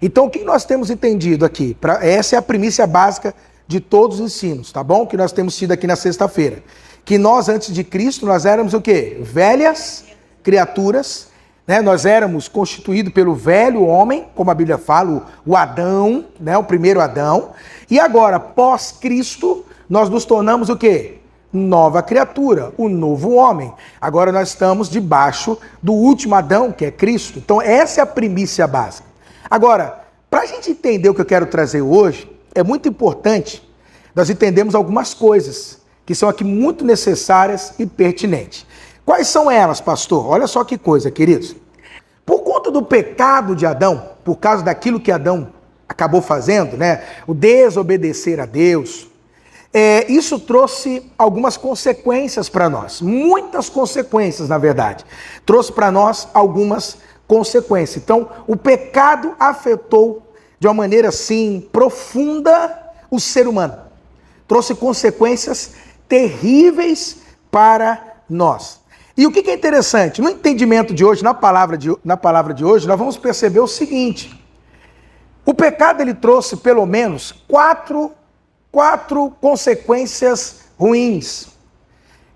Então, o que nós temos entendido aqui? Essa é a primícia básica de todos os ensinos, tá bom? Que nós temos tido aqui na sexta-feira. Que nós, antes de Cristo, nós éramos o quê? Velhas criaturas, né? Nós éramos constituídos pelo velho homem, como a Bíblia fala, o Adão, né? O primeiro Adão. E agora, pós-Cristo, nós nos tornamos o quê? Nova criatura, o novo homem. Agora nós estamos debaixo do último Adão, que é Cristo. Então, essa é a primícia básica. Agora, para a gente entender o que eu quero trazer hoje, é muito importante nós entendermos algumas coisas que são aqui muito necessárias e pertinentes. Quais são elas, pastor? Olha só que coisa, queridos. Por conta do pecado de Adão, por causa daquilo que Adão acabou fazendo, né? O desobedecer a Deus, isso trouxe algumas consequências para nós. Muitas consequências, na verdade. Trouxe para nós algumas consequências. Então, o pecado afetou de uma maneira assim profunda o ser humano. Trouxe consequências terríveis para nós. E o que é interessante? No entendimento de hoje, na palavra de hoje, nós vamos perceber o seguinte. O pecado ele trouxe pelo menos quatro consequências ruins.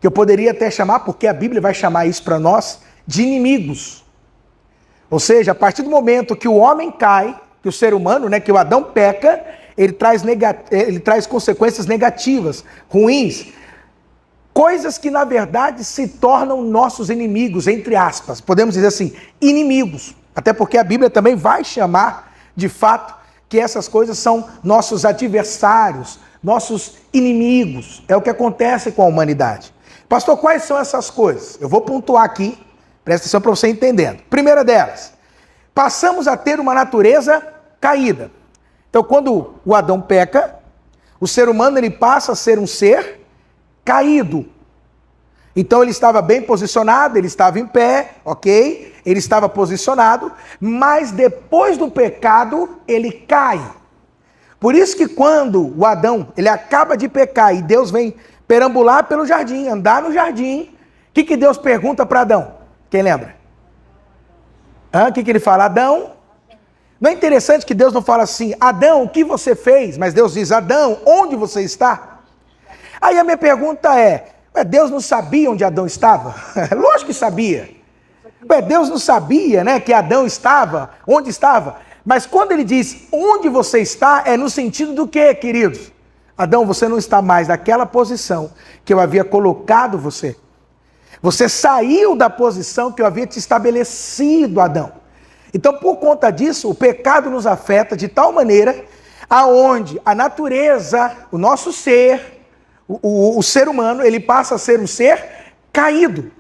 Que eu poderia até chamar, porque a Bíblia vai chamar isso para nós, de inimigos. Ou seja, a partir do momento que o homem cai, que o ser humano, né, que o Adão peca, ele traz consequências negativas, ruins, coisas que na verdade se tornam nossos inimigos, entre aspas, podemos dizer assim, inimigos, até porque a Bíblia também vai chamar, de fato, que essas coisas são nossos adversários, nossos inimigos, é o que acontece com a humanidade. Pastor, quais são essas coisas? Eu vou pontuar aqui, presta atenção para você entendendo. Primeira delas, passamos a ter uma natureza caída. Então, quando o Adão peca, o ser humano ele passa a ser um ser caído. Então, ele estava bem posicionado, ele estava em pé, ok? Ele estava posicionado, mas depois do pecado, ele cai. Por isso que quando o Adão ele acaba de pecar e Deus vem perambular pelo jardim, andar no jardim, o que Deus pergunta para Adão? Quem lembra? O que ele fala? Adão, não é interessante que Deus não fala assim, Adão, o que você fez? Mas Deus diz, Adão, onde você está? Aí a minha pergunta é, Deus não sabia onde Adão estava? Lógico que sabia. Deus não sabia, né, que Adão estava, onde estava? Mas quando ele diz, onde você está, é no sentido do quê, queridos? Adão, você não está mais naquela posição que eu havia colocado você. Você saiu da posição que eu havia te estabelecido, Adão. Então, por conta disso, o pecado nos afeta de tal maneira aonde a natureza, o nosso ser, o ser humano, ele passa a ser um ser caído.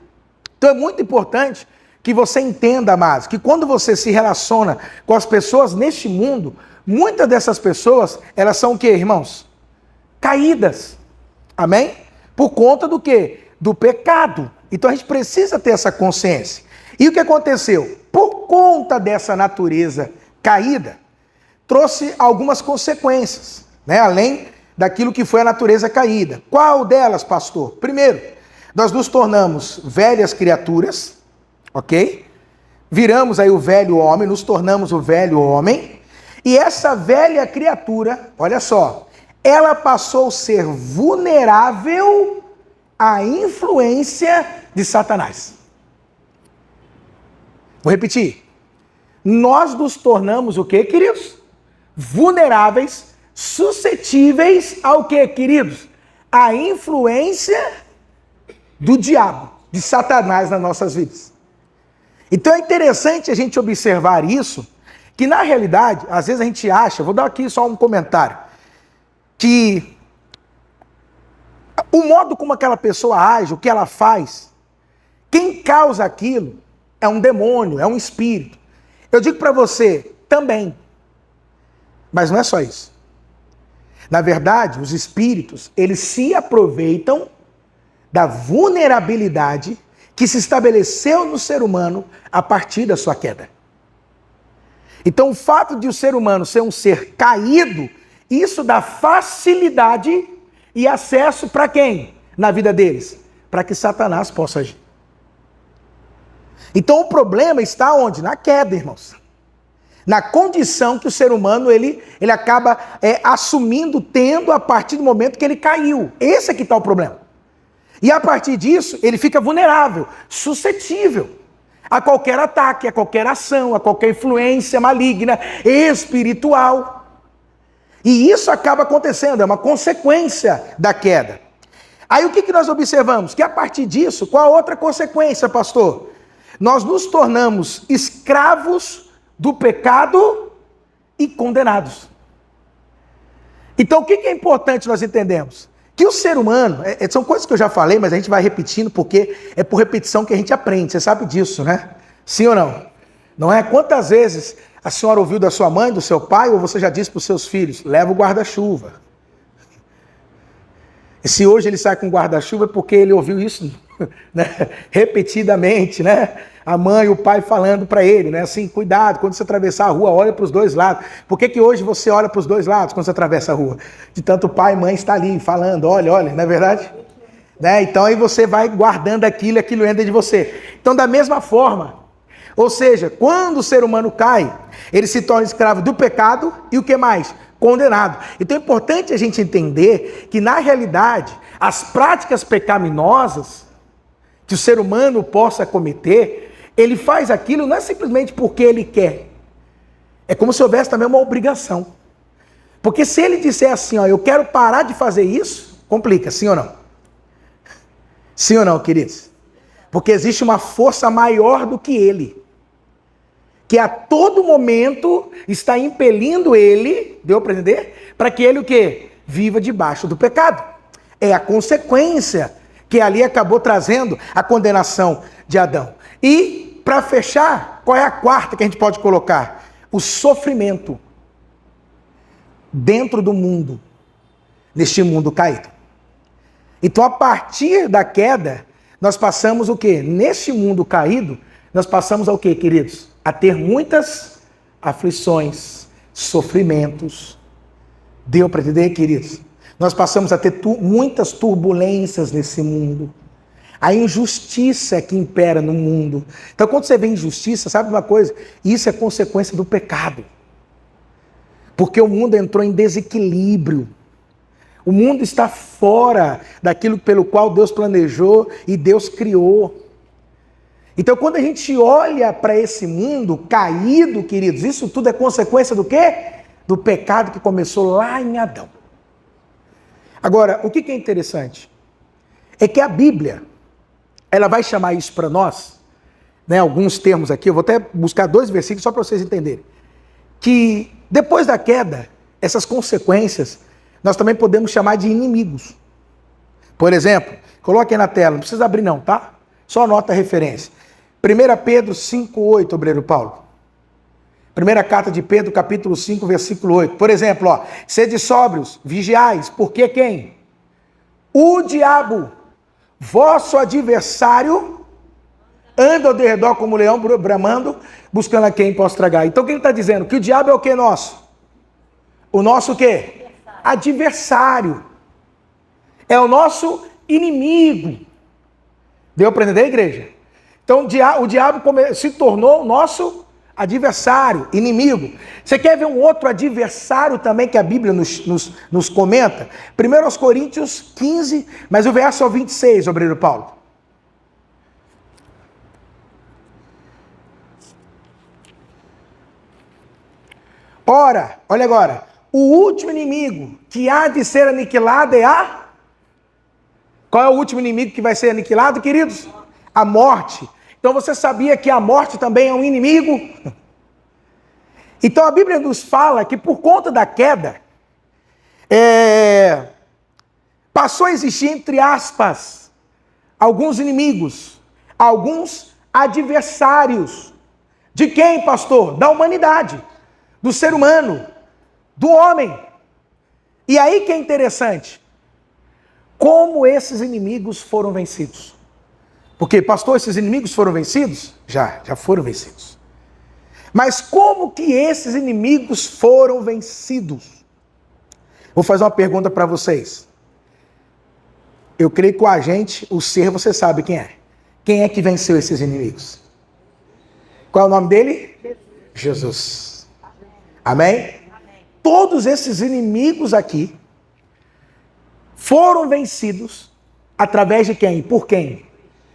Então, é muito importante que você entenda, amados, que quando você se relaciona com as pessoas neste mundo, muitas dessas pessoas, elas são o quê, irmãos? Caídas. Amém? Por conta do quê? Do pecado. Então a gente precisa ter essa consciência. E o que aconteceu? Por conta dessa natureza caída, trouxe algumas consequências, né? Além daquilo que foi a natureza caída. Qual delas, pastor? Primeiro, nós nos tornamos velhas criaturas, ok? Viramos aí o velho homem, nos tornamos o velho homem. E essa velha criatura, olha só, ela passou a ser vulnerável à influência de Satanás. Vou repetir. Nós nos tornamos o quê, queridos? Vulneráveis, suscetíveis ao quê, queridos? À influência do diabo, de Satanás nas nossas vidas. Então é interessante a gente observar isso, que na realidade, às vezes a gente acha, vou dar aqui só um comentário, que o modo como aquela pessoa age, o que ela faz, quem causa aquilo é um demônio, é um espírito. Eu digo para você, também. Mas não é só isso. Na verdade, os espíritos, eles se aproveitam da vulnerabilidade que se estabeleceu no ser humano a partir da sua queda. Então, o fato de o ser humano ser um ser caído, isso dá facilidade e acesso para quem? Na vida deles? Para que Satanás possa agir. Então o problema está onde? Na queda, irmãos. na condição que o ser humano ele acaba assumindo, tendo a partir do momento que ele caiu. Esse é que está o problema. E a partir disso, ele fica vulnerável, suscetível a qualquer ataque, a qualquer ação, a qualquer influência maligna, espiritual. E isso acaba acontecendo, é uma consequência da queda. Aí o que nós observamos? Que a partir disso, qual a outra consequência, pastor? Nós nos tornamos escravos do pecado e condenados. Então o que é importante nós entendermos? Que o ser humano, são coisas que eu já falei, mas a gente vai repetindo porque é por repetição que a gente aprende, você sabe disso, né? Sim ou não? Não é? Quantas vezes a senhora ouviu da sua mãe, do seu pai, ou você já disse para os seus filhos, leva o guarda-chuva. E se hoje ele sai com guarda-chuva é porque ele ouviu isso, né? Repetidamente, né? A mãe e o pai falando para ele, né? Assim, cuidado, quando você atravessar a rua, olha para os dois lados. Por que hoje você olha para os dois lados quando você atravessa a rua? De tanto o pai e mãe está ali falando, olha, não é verdade? Né? Então aí você vai guardando aquilo entra de você. Então da mesma forma, ou seja, quando o ser humano cai, ele se torna escravo do pecado e o que mais? Condenado. Então é importante a gente entender que na realidade, as práticas pecaminosas que o ser humano possa cometer, ele faz aquilo não é simplesmente porque ele quer. É como se houvesse também uma obrigação. Porque se ele disser assim, eu quero parar de fazer isso, complica, sim ou não? Sim ou não, queridos? Porque existe uma força maior do que ele, que a todo momento está impelindo ele, deu para entender? Para que ele o quê? Viva debaixo do pecado. É a consequência que ali acabou trazendo a condenação de Adão. E, para fechar, qual é a quarta que a gente pode colocar? O sofrimento dentro do mundo, neste mundo caído. Então, a partir da queda, nós passamos o quê? Neste mundo caído, nós passamos ao quê, queridos? A ter muitas aflições, sofrimentos. Deu para entender, queridos? Nós passamos a ter muitas turbulências nesse mundo. A injustiça que impera no mundo. Então, quando você vê injustiça, sabe uma coisa? Isso é consequência do pecado. Porque o mundo entrou em desequilíbrio. O mundo está fora daquilo pelo qual Deus planejou e Deus criou. Então, quando a gente olha para esse mundo caído, queridos, isso tudo é consequência do quê? Do pecado que começou lá em Adão. Agora, o que é interessante? É que a Bíblia, ela vai chamar isso para nós, né, alguns termos aqui, eu vou até buscar 2 versículos só para vocês entenderem, que depois da queda, essas consequências, nós também podemos chamar de inimigos. Por exemplo, coloque aí na tela, não precisa abrir não, tá? Só anota a referência. 1 Pedro 5,8, obreiro Paulo. Primeira carta de Pedro, capítulo 5, versículo 8. Por exemplo, sede sóbrios, vigiais, porque quem? O diabo, vosso adversário, anda ao derredor como leão bramando, buscando a quem possa tragar. Então o que ele está dizendo? Que o diabo é o que nosso? O nosso o quê? Adversário. É o nosso inimigo. Deu para entender, igreja? Então o diabo se tornou o nosso adversário, inimigo. Você quer ver um outro adversário também que a Bíblia nos comenta? 1 Coríntios 15, mas o verso é o 26, obreiro Paulo. Ora, olha agora, o último inimigo que há de ser aniquilado é a... Qual é o último inimigo que vai ser aniquilado, queridos? A morte. Então você sabia que a morte também é um inimigo? Então a Bíblia nos fala que por conta da queda, passou a existir, entre aspas, alguns inimigos, alguns adversários. De quem, pastor? Da humanidade, do ser humano, do homem. E aí que é interessante, como esses inimigos foram vencidos. Porque, pastor, esses inimigos foram vencidos? Já foram vencidos. Mas como que esses inimigos foram vencidos? Vou fazer uma pergunta para vocês. Eu creio que o agente, o ser, você sabe quem é. Quem é que venceu esses inimigos? Qual é o nome dele? Jesus. Amém? Todos esses inimigos aqui foram vencidos através de quem? Por quem?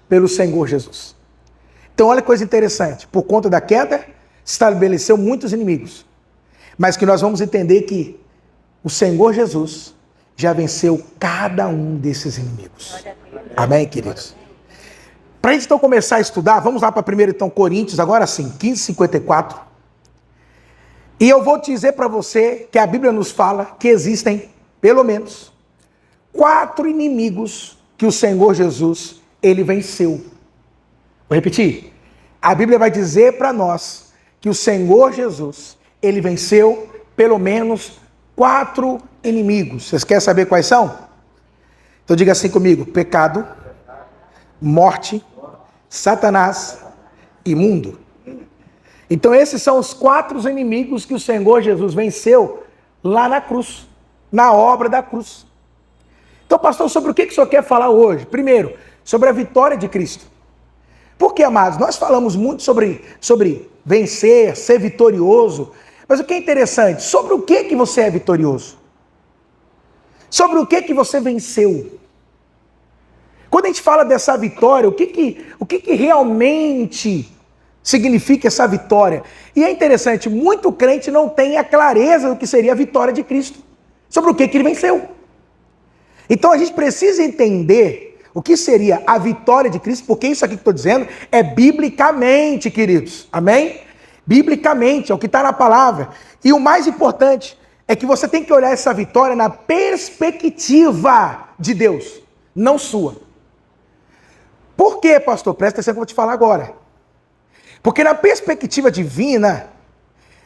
Pelo Senhor Jesus. Então olha que coisa interessante. Por conta da queda, se estabeleceu muitos inimigos. Mas que nós vamos entender que o Senhor Jesus já venceu cada um desses inimigos. Amém, queridos? Para a gente então começar a estudar, vamos lá para 1 então, Coríntios, agora sim, 15:54. E eu vou dizer para você que a Bíblia nos fala que existem, pelo menos, 4 inimigos que o Senhor Jesus, ele venceu. Vou repetir. A Bíblia vai dizer para nós que o Senhor Jesus, ele venceu pelo menos 4 inimigos. Vocês querem saber quais são? Então diga assim comigo: pecado, morte, Satanás e mundo. Então esses são os 4 inimigos que o Senhor Jesus venceu lá na cruz, na obra da cruz. Então, pastor, sobre o que o senhor quer falar hoje? Primeiro, sobre a vitória de Cristo. Porque, amados, nós falamos muito sobre vencer, ser vitorioso, mas o que é interessante, sobre o que você é vitorioso? Sobre o que você venceu? Quando a gente fala dessa vitória, o que realmente significa essa vitória? E é interessante, muito crente não tem a clareza do que seria a vitória de Cristo, sobre o que ele venceu. Então a gente precisa entender o que seria a vitória de Cristo, porque isso aqui que estou dizendo é biblicamente, queridos. Amém? Biblicamente, é o que está na palavra. E o mais importante é que você tem que olhar essa vitória na perspectiva de Deus, não sua. Por quê, pastor? Presta atenção que eu vou te falar agora. Porque na perspectiva divina,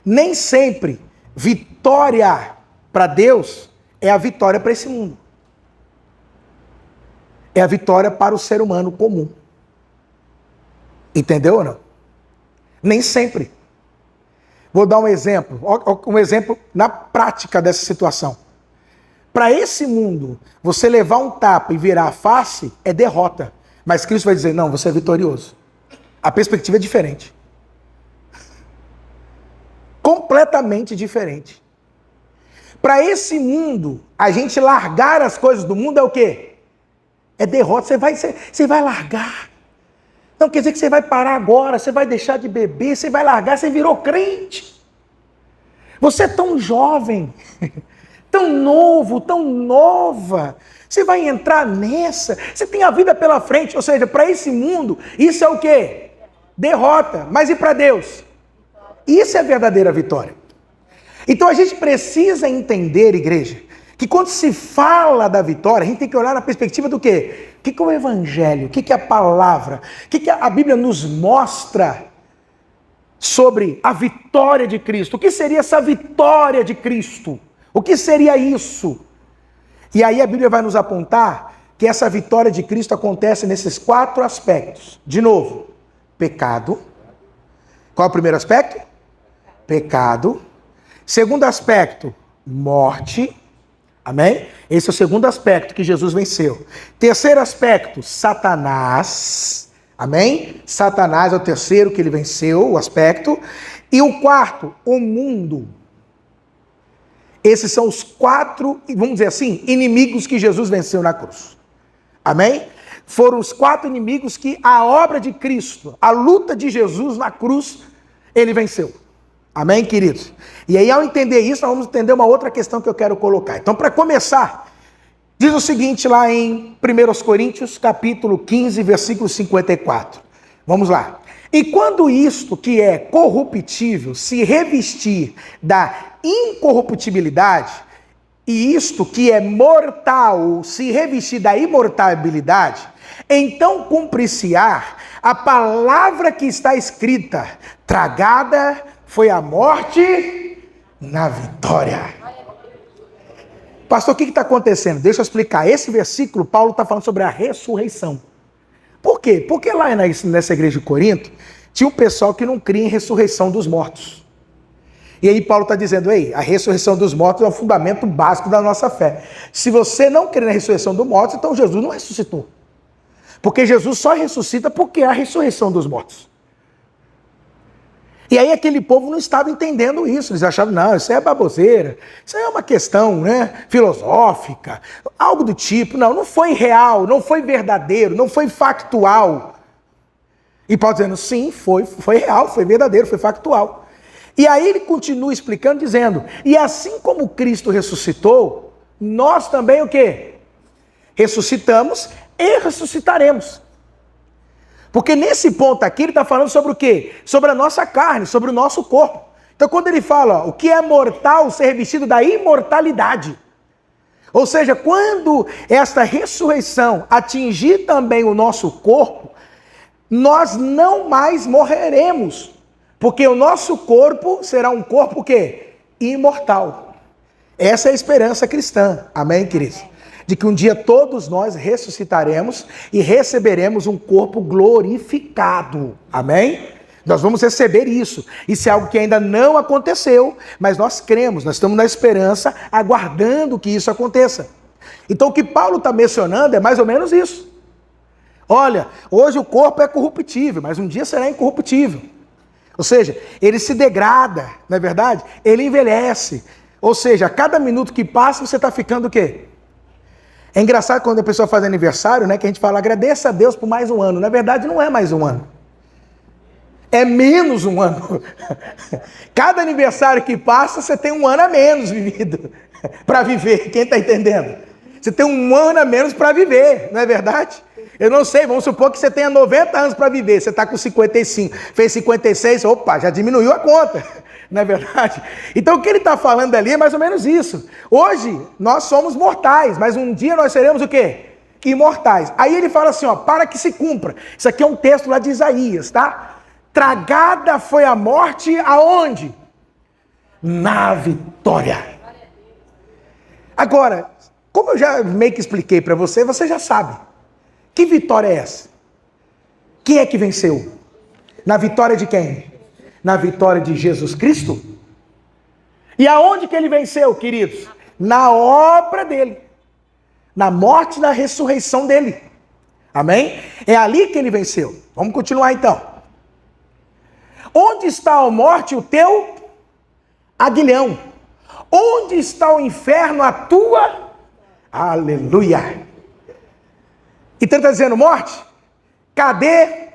nem sempre vitória para Deus é a vitória para esse mundo. É a vitória para o ser humano comum. Entendeu ou não? Nem sempre. Vou dar um exemplo na prática dessa situação. Para esse mundo, você levar um tapa e virar a face é derrota. Mas Cristo vai dizer, não, você é vitorioso. A perspectiva é diferente. Completamente diferente. Para esse mundo, a gente largar as coisas do mundo é o quê? É derrota, você vai largar. Não quer dizer que você vai parar agora, você vai deixar de beber, você vai largar, você virou crente. Você é tão jovem, tão novo, tão nova. Você vai entrar nessa, você tem a vida pela frente. Ou seja, para esse mundo, isso é o quê? Derrota. Mas e para Deus? Isso é a verdadeira vitória. Então a gente precisa entender, igreja, que quando se fala da vitória, a gente tem que olhar na perspectiva do quê? O que é o evangelho? O que é a palavra? O que a Bíblia nos mostra sobre a vitória de Cristo? O que seria essa vitória de Cristo? O que seria isso? E aí a Bíblia vai nos apontar que essa vitória de Cristo acontece nesses 4 aspectos. De novo, pecado. Qual é o primeiro aspecto? Pecado. Segundo aspecto, morte. Amém? Esse é o segundo aspecto que Jesus venceu. Terceiro aspecto, Satanás. Amém? Satanás é o terceiro que ele venceu, o aspecto. E o quarto, o mundo. Esses são os 4, vamos dizer assim, inimigos que Jesus venceu na cruz. Amém? Foram os 4 inimigos que a obra de Cristo, a luta de Jesus na cruz, ele venceu. Amém, queridos? E aí, ao entender isso, nós vamos entender uma outra questão que eu quero colocar. Então, para começar, diz o seguinte lá em 1 Coríntios, capítulo 15, versículo 54. Vamos lá. E quando isto que é corruptível se revestir da incorruptibilidade, e isto que é mortal se revestir da imortalidade, então cumprir-se-á a palavra que está escrita: tragada foi a morte na vitória. Pastor, o que está acontecendo? Deixa eu explicar. Esse versículo, Paulo está falando sobre a ressurreição. Por quê? Porque lá nessa igreja de Corinto, tinha um pessoal que não cria em ressurreição dos mortos. E aí Paulo está dizendo, ei, a ressurreição dos mortos é o fundamento básico da nossa fé. Se você não crê na ressurreição dos mortos, então Jesus não ressuscitou. Porque Jesus só ressuscita porque há a ressurreição dos mortos. E aí aquele povo não estava entendendo isso, eles achavam, não, isso é baboseira, isso é uma questão, né, filosófica, algo do tipo. Não foi real, não foi verdadeiro, não foi factual. E Paulo dizendo, sim, foi real, foi verdadeiro, foi factual. E aí ele continua explicando, dizendo, e assim como Cristo ressuscitou, nós também o quê? Ressuscitamos e ressuscitaremos. Porque nesse ponto aqui ele está falando sobre o quê? Sobre a nossa carne, sobre o nosso corpo. Então quando ele fala, ó, o que é mortal ser revestido da imortalidade. Ou seja, quando esta ressurreição atingir também o nosso corpo, nós não mais morreremos. Porque o nosso corpo será um corpo o quê? Imortal. Essa é a esperança cristã. Amém, queridos? De que um dia todos nós ressuscitaremos e receberemos um corpo glorificado. Amém? Nós vamos receber isso. Isso é algo que ainda não aconteceu, mas nós cremos, nós estamos na esperança, aguardando que isso aconteça. Então o que Paulo está mencionando é mais ou menos isso. Olha, hoje o corpo é corruptível, mas um dia será incorruptível. Ou seja, ele se degrada, não é verdade? Ele envelhece. Ou seja, a cada minuto que passa você está ficando o quê? É engraçado quando a pessoa faz aniversário, né, que a gente fala, agradeça a Deus por mais um ano. Na verdade, não é mais um ano. É menos um ano. Cada aniversário que passa, você tem um ano a menos vivido para viver. Quem está entendendo? Você tem um ano a menos para viver, não é verdade? Eu não sei, vamos supor que você tenha 90 anos para viver. Você está com 55, fez 56, opa, já diminuiu a conta. Não é verdade? Então o que ele está falando ali é mais ou menos isso. Hoje nós somos mortais, mas um dia nós seremos o quê? Imortais. Aí ele fala assim, ó, para que se cumpra. Isso aqui é um texto lá de Isaías, tá? Tragada foi a morte aonde? Na vitória. Agora, como eu já meio que expliquei para você, você já sabe. Que vitória é essa? Quem é que venceu? Na vitória de quem? Na vitória de Jesus Cristo. E aonde que ele venceu, queridos? Na obra dele. Na morte e na ressurreição dele. Amém? É ali que ele venceu. Vamos continuar então. Onde está a morte, o teu aguilhão? Onde está o inferno, a tua? Aleluia. Então ele está dizendo, morte, cadê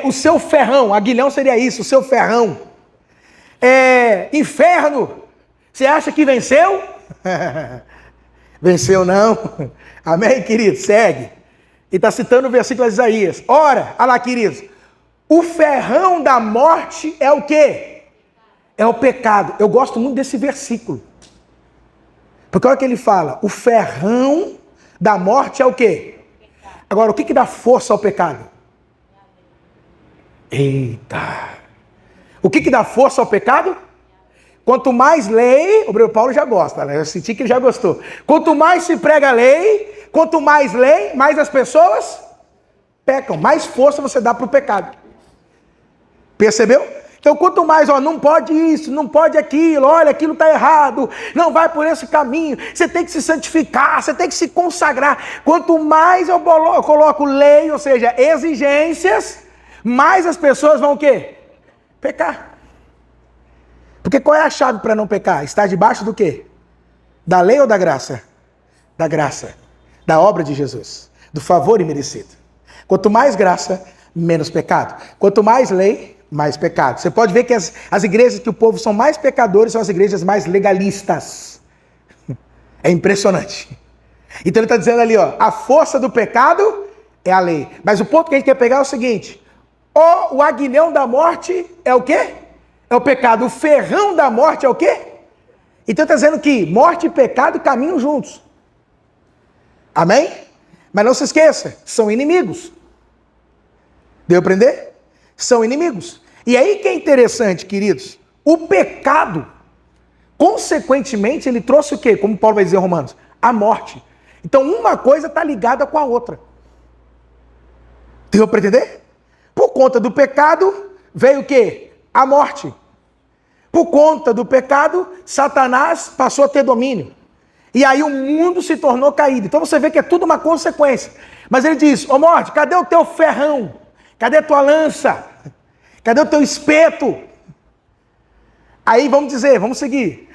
o seu ferrão? Aguilhão seria isso, o seu ferrão. Inferno, você acha que venceu? Venceu não. Amém, querido? Segue. E está citando o versículo de Isaías. Ora, olha lá, queridos. O ferrão da morte é o quê? É o pecado. Eu gosto muito desse versículo. Porque olha o que ele fala. O ferrão da morte é o quê? Agora, o que dá força ao pecado? Eita! O que dá força ao pecado? Quanto mais lei, o Paulo já gosta, né? Eu senti que ele já gostou. Quanto mais se prega a lei, quanto mais lei, mais as pessoas pecam. Mais força você dá para o pecado. Percebeu? Então, quanto mais, ó, não pode isso, não pode aquilo, olha, aquilo está errado, não vai por esse caminho, você tem que se santificar, você tem que se consagrar. Quanto mais eu coloco lei, ou seja, exigências, mais as pessoas vão o quê? Pecar. Porque qual é a chave para não pecar? Está debaixo do quê? Da lei ou da graça? Da graça. Da obra de Jesus. Do favor imerecido. Quanto mais graça, menos pecado. Quanto mais lei, mais pecado. Você pode ver que as igrejas que o povo são mais pecadores são as igrejas mais legalistas. É impressionante. Então ele está dizendo ali, ó, a força do pecado é a lei. Mas o ponto que a gente quer pegar é o seguinte: o aguilhão da morte é o quê? É o pecado. O ferrão da morte é o quê? Então está dizendo que morte e pecado caminham juntos. Amém? Mas não se esqueça, são inimigos. Deu para aprender? São inimigos. E aí que é interessante, queridos, o pecado, consequentemente, ele trouxe o quê? Como Paulo vai dizer em Romanos, a morte. Então uma coisa está ligada com a outra. Deu para entender? Por conta do pecado, veio o quê? A morte. Por conta do pecado, Satanás passou a ter domínio. E aí o mundo se tornou caído. Então você vê que é tudo uma consequência. Mas ele diz, ô morte, cadê o teu ferrão? Cadê a tua lança? Cadê o teu espeto? Aí vamos dizer, vamos seguir.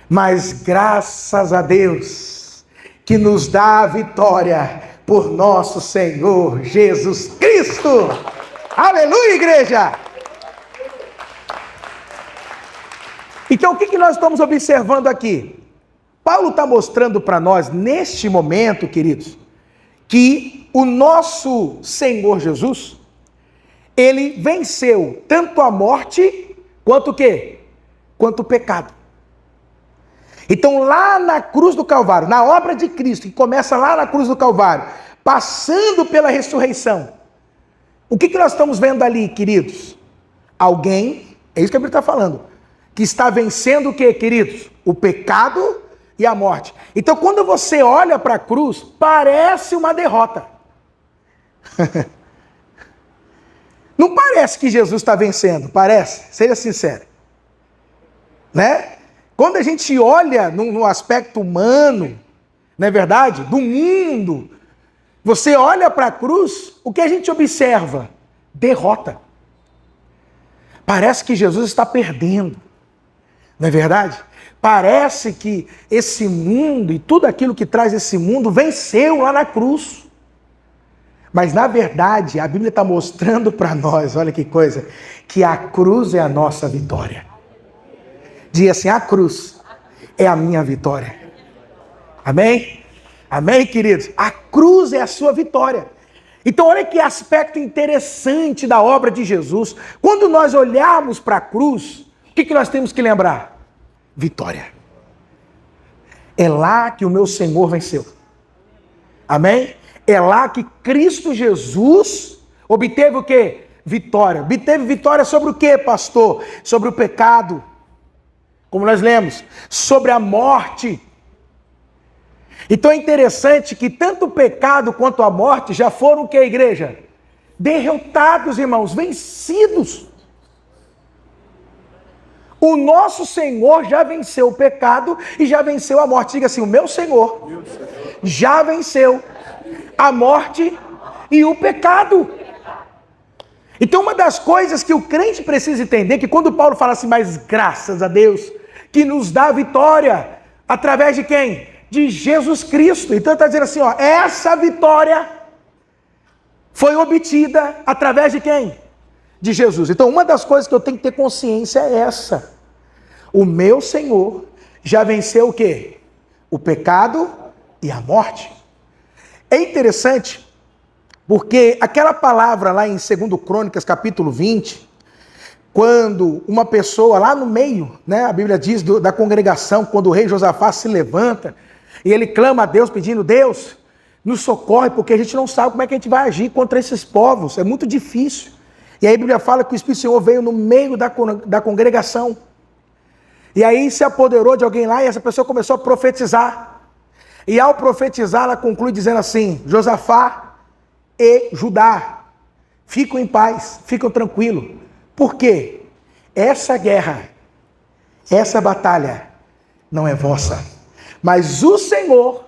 Mas graças a Deus que nos dá a vitória por nosso Senhor Jesus Cristo. Aleluia, igreja! Então o que nós estamos observando aqui? Paulo está mostrando para nós, neste momento, queridos, que o nosso Senhor Jesus, ele venceu tanto a morte, quanto o quê? Quanto o pecado. Então lá na cruz do Calvário, na obra de Cristo, que começa lá na cruz do Calvário, passando pela ressurreição, o que nós estamos vendo ali, queridos? Alguém, é isso que a Bíblia está falando, que está vencendo o quê, queridos? O pecado e a morte. Então quando você olha para a cruz, parece uma derrota. Não parece que Jesus está vencendo, parece? Seja sincero. Né? Quando a gente olha no aspecto humano, não é verdade? Do mundo, você olha para a cruz, o que a gente observa? Derrota. Parece que Jesus está perdendo, não é verdade? Parece que esse mundo e tudo aquilo que traz esse mundo venceu lá na cruz. Mas na verdade, a Bíblia está mostrando para nós, olha que coisa, que a cruz é a nossa vitória. Diga assim, a cruz é a minha vitória. Amém? Amém, queridos? A cruz é a sua vitória. Então olha que aspecto interessante da obra de Jesus. Quando nós olharmos para a cruz, o que nós temos que lembrar? Vitória. É lá que o meu Senhor venceu. Amém? É lá que Cristo Jesus obteve o quê? Vitória. Obteve vitória sobre o quê, pastor? Sobre o pecado. Como nós lemos. Sobre a morte. Então é interessante que tanto o pecado quanto a morte já foram o quê, igreja? Derrotados, irmãos, vencidos. O nosso Senhor já venceu o pecado e já venceu a morte. Diga assim, o meu Senhor já venceu a morte e o pecado. Então uma das coisas que o crente precisa entender, que quando Paulo fala assim, mas graças a Deus, que nos dá a vitória, através de quem? De Jesus Cristo. Então está dizendo assim, ó, essa vitória foi obtida através de quem? De Jesus. Então uma das coisas que eu tenho que ter consciência é essa. O meu Senhor já venceu o quê? O pecado e a morte. É interessante, porque aquela palavra lá em 2 Crônicas, capítulo 20, quando uma pessoa lá no meio, né, a Bíblia diz da congregação, quando o rei Josafá se levanta, e ele clama a Deus pedindo, Deus, nos socorre, porque a gente não sabe como é que a gente vai agir contra esses povos, é muito difícil. E aí a Bíblia fala que o Espírito do Senhor veio no meio da congregação, e aí se apoderou de alguém lá, e essa pessoa começou a profetizar. E ao profetizar, ela conclui dizendo assim, Josafá e Judá, ficam em paz, ficam tranquilos. Por quê? Essa guerra, essa batalha não é vossa, mas o Senhor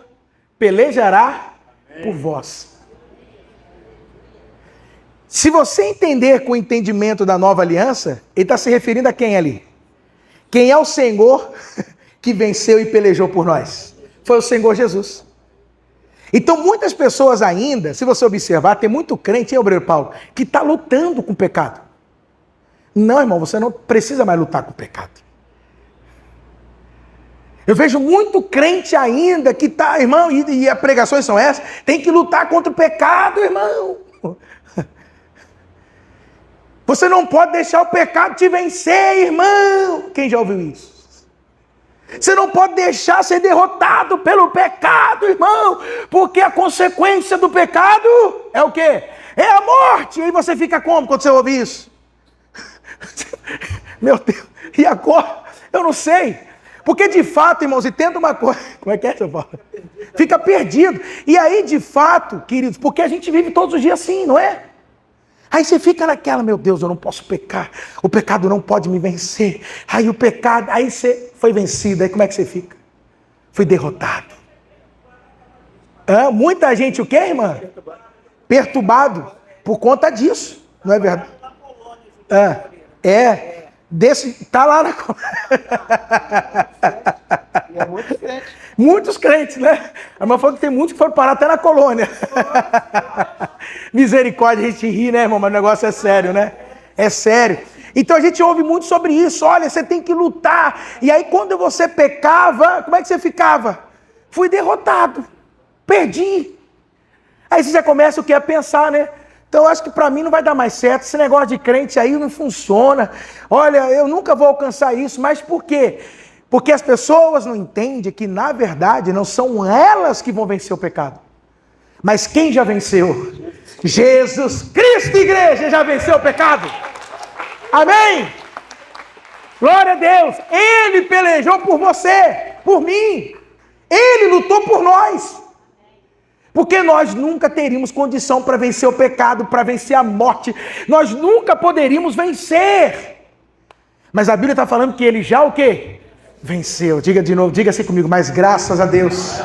pelejará por vós. Se você entender com o entendimento da nova aliança, ele está se referindo a quem ali? Quem é o Senhor que venceu e pelejou por nós? Foi o Senhor Jesus. Então muitas pessoas ainda, se você observar, tem muito crente, hein, obreiro Paulo, que está lutando com o pecado. Não, irmão, você não precisa mais lutar com o pecado. Eu vejo muito crente ainda que está, irmão, e as pregações são essas, tem que lutar contra o pecado, irmão. Você não pode deixar o pecado te vencer, irmão. Quem já ouviu isso? Você não pode deixar ser derrotado pelo pecado, irmão, porque a consequência do pecado é o quê? É a morte. E aí você fica como quando você ouve isso? Meu Deus, e agora? Eu não sei. Porque de fato, irmãos, e tenta uma coisa, como é que é, seu Paulo? Fica perdido. E aí, de fato, queridos, porque a gente vive todos os dias assim, não é? Aí você fica naquela, meu Deus, eu não posso pecar, o pecado não pode me vencer. Aí o pecado, aí você foi vencido, aí como é que você fica? Foi derrotado. Muita gente, o quê, irmã? Perturbado por conta disso, não é verdade? Tá lá na... E é muitos crentes. Muitos crentes, né? A irmã falou que tem muitos que foram parar até na colônia. Misericórdia, a gente ri, né, irmão? Mas o negócio é sério, né? É sério. Então a gente ouve muito sobre isso. Olha, você tem que lutar. E aí quando você pecava, como é que você ficava? Fui derrotado. Perdi. Aí você já começa o que? A pensar, né? Então eu acho que para mim não vai dar mais certo. Esse negócio de crente aí não funciona. Olha, eu nunca vou alcançar isso. Mas por quê? Porque as pessoas não entendem que, na verdade, não são elas que vão vencer o pecado. Mas quem já venceu? Jesus Cristo, igreja, já venceu o pecado. Amém? Glória a Deus. Ele pelejou por você, por mim. Ele lutou por nós. Porque nós nunca teríamos condição para vencer o pecado, para vencer a morte. Nós nunca poderíamos vencer. Mas a Bíblia está falando que ele já o quê? Venceu. Diga de novo, diga assim comigo, mas graças a Deus,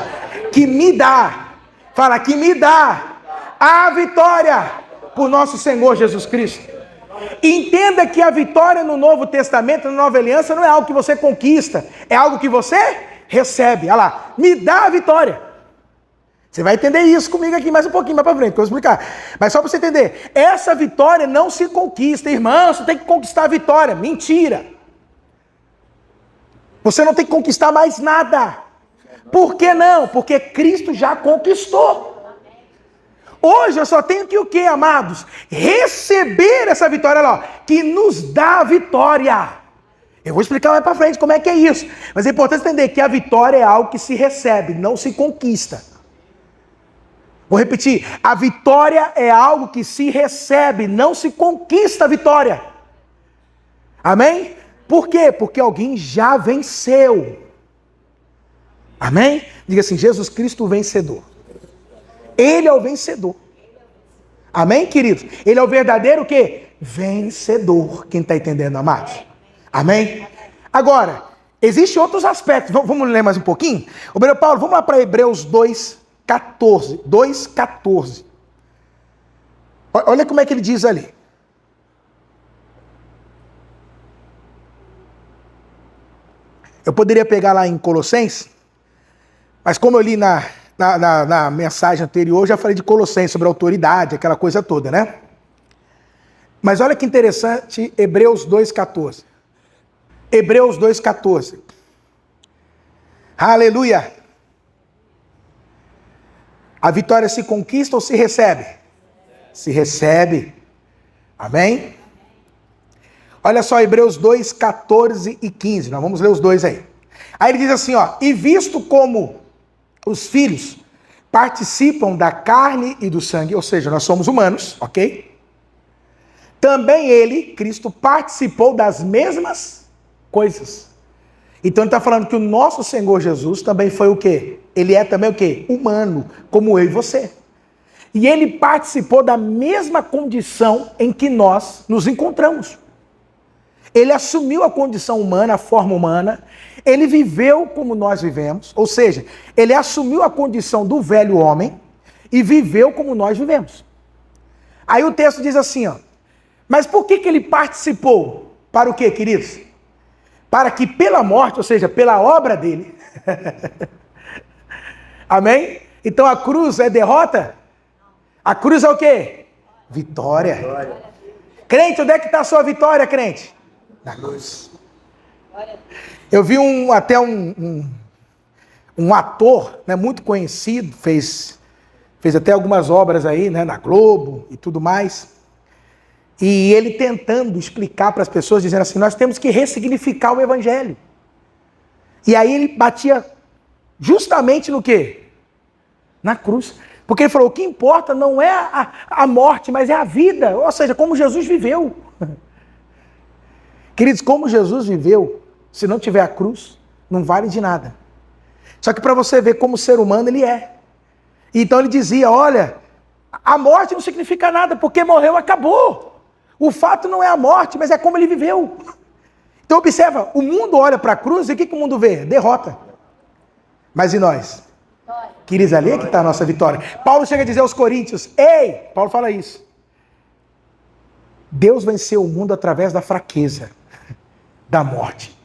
que me dá, fala, que me dá a vitória por nosso Senhor Jesus Cristo. Entenda que a vitória no Novo Testamento, na Nova Aliança, não é algo que você conquista, é algo que você recebe. Olha lá, me dá a vitória. Você vai entender isso comigo aqui mais um pouquinho mais para frente, que eu vou explicar. Mas só para você entender, essa vitória não se conquista, irmão, você tem que conquistar a vitória. Mentira. Você não tem que conquistar mais nada. Por que não? Porque Cristo já conquistou. Hoje eu só tenho que o quê, amados? Receber essa vitória, olha lá, que nos dá a vitória. Eu vou explicar mais para frente como é que é isso. Mas é importante entender que a vitória é algo que se recebe, não se conquista. Vou repetir, a vitória é algo que se recebe, não se conquista a vitória. Amém? Por quê? Porque alguém já venceu. Amém? Diga assim, Jesus Cristo o vencedor. Ele é o vencedor. Amém, queridos? Ele é o verdadeiro o quê? Vencedor. Quem está entendendo, amados? Amém? Agora, existem outros aspectos. Vamos ler mais um pouquinho? Paulo, vamos lá para Hebreus 2:14. 2:14. Olha como é que ele diz ali. Eu poderia pegar lá em Colossenses, mas como eu li na mensagem anterior, eu já falei de Colossenses, sobre autoridade, aquela coisa toda, né? Mas olha que interessante, Hebreus 2:14. Hebreus 2:14. Aleluia! A vitória se conquista ou se recebe? Se recebe. Amém? Olha só, Hebreus 2:14 e 15. Nós vamos ler os dois aí. Aí ele diz assim, ó. E visto como os filhos participam da carne e do sangue, ou seja, nós somos humanos, ok? Também ele, Cristo, participou das mesmas coisas. Então ele está falando que o nosso Senhor Jesus também foi o quê? Ele é também o quê? Humano, como eu e você. E ele participou da mesma condição em que nós nos encontramos. Ele assumiu a condição humana, a forma humana, ele viveu como nós vivemos, ou seja, ele assumiu a condição do velho homem e viveu como nós vivemos. Aí o texto diz assim, ó, mas por que ele participou? Para o quê, queridos? Para que pela morte, ou seja, pela obra dele, amém? Então a cruz é derrota? A cruz é o quê? Vitória. Crente, onde é que está a sua vitória, crente? Na cruz. Eu vi até um ator, né, muito conhecido, fez até algumas obras aí, né, na Globo e tudo mais. E ele tentando explicar para as pessoas, dizendo assim, nós temos que ressignificar o evangelho. E aí ele batia justamente no quê? Na cruz. Porque ele falou, o que importa não é a morte, mas é a vida. Ou seja, como Jesus viveu. Queridos, como Jesus viveu, se não tiver a cruz, não vale de nada. Só que para você ver como ser humano ele é. Então ele dizia, olha, a morte não significa nada, porque morreu, acabou. O fato não é a morte, mas é como ele viveu. Então observa, o mundo olha para a cruz e o que o mundo vê? Derrota. Mas e nós? Queridos, ali é que está a nossa vitória. Paulo chega a dizer aos coríntios, ei, Paulo fala isso. Deus venceu o mundo através da fraqueza. da morte.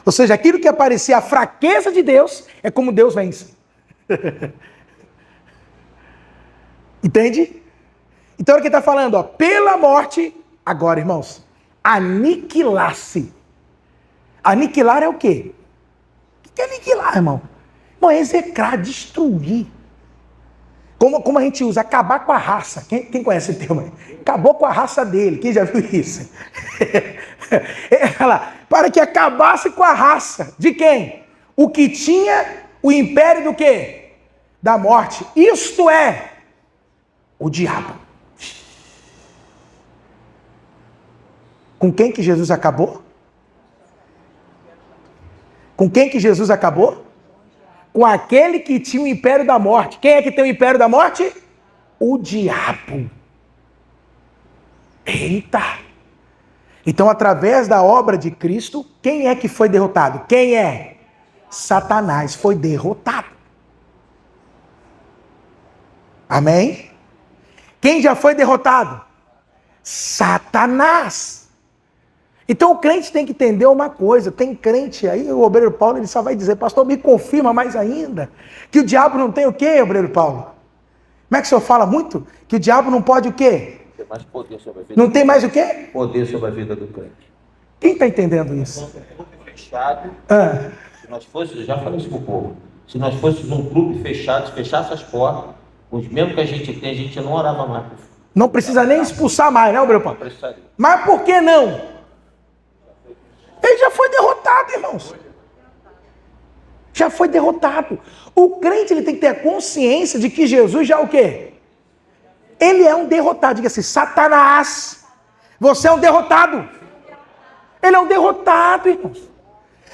Ou seja, aquilo que parecia a fraqueza de Deus, é como Deus vence. Entende? Então ele está falando, ó, pela morte, agora, irmãos, aniquilar-se. Aniquilar é o quê? O que é aniquilar, irmão? Não, é execrar, destruir. Como a gente usa, acabar com a raça. Quem conhece esse termo aí? Acabou com a raça dele. Quem já viu isso? Ela, para que acabasse com a raça. De quem? O que tinha o império do quê? Da morte. Isto é, o diabo. Com quem que Jesus acabou? Com quem que Jesus acabou? Com aquele que tinha o império da morte. Quem é que tem o império da morte? O diabo. Eita! Então, através da obra de Cristo, quem é que foi derrotado? Quem é? Satanás foi derrotado. Amém? Quem já foi derrotado? Satanás. Então o crente tem que entender uma coisa, tem crente aí, o obreiro Paulo, ele só vai dizer, pastor, me confirma mais ainda, que o diabo não tem o quê, obreiro Paulo? Como é que o senhor fala muito? Que o diabo não pode o quê? Tem mais poder sobre a vida. Não tem mais o quê? Poder sobre a vida do crente. Quem está entendendo isso? Fechado. Se nós fôssemos, já falei isso para o povo, se nós fôssemos um clube fechado, se fechasse as portas, os membros que a gente não orava mais. Não precisa nem expulsar mais, né, obreiro Paulo? Precisaria. Mas por que não? Ele já foi derrotado, irmãos. Já foi derrotado. O crente ele tem que ter a consciência de que Jesus já é o quê? Ele é um derrotado. Diga assim, Satanás, você é um derrotado. Ele é um derrotado, irmãos.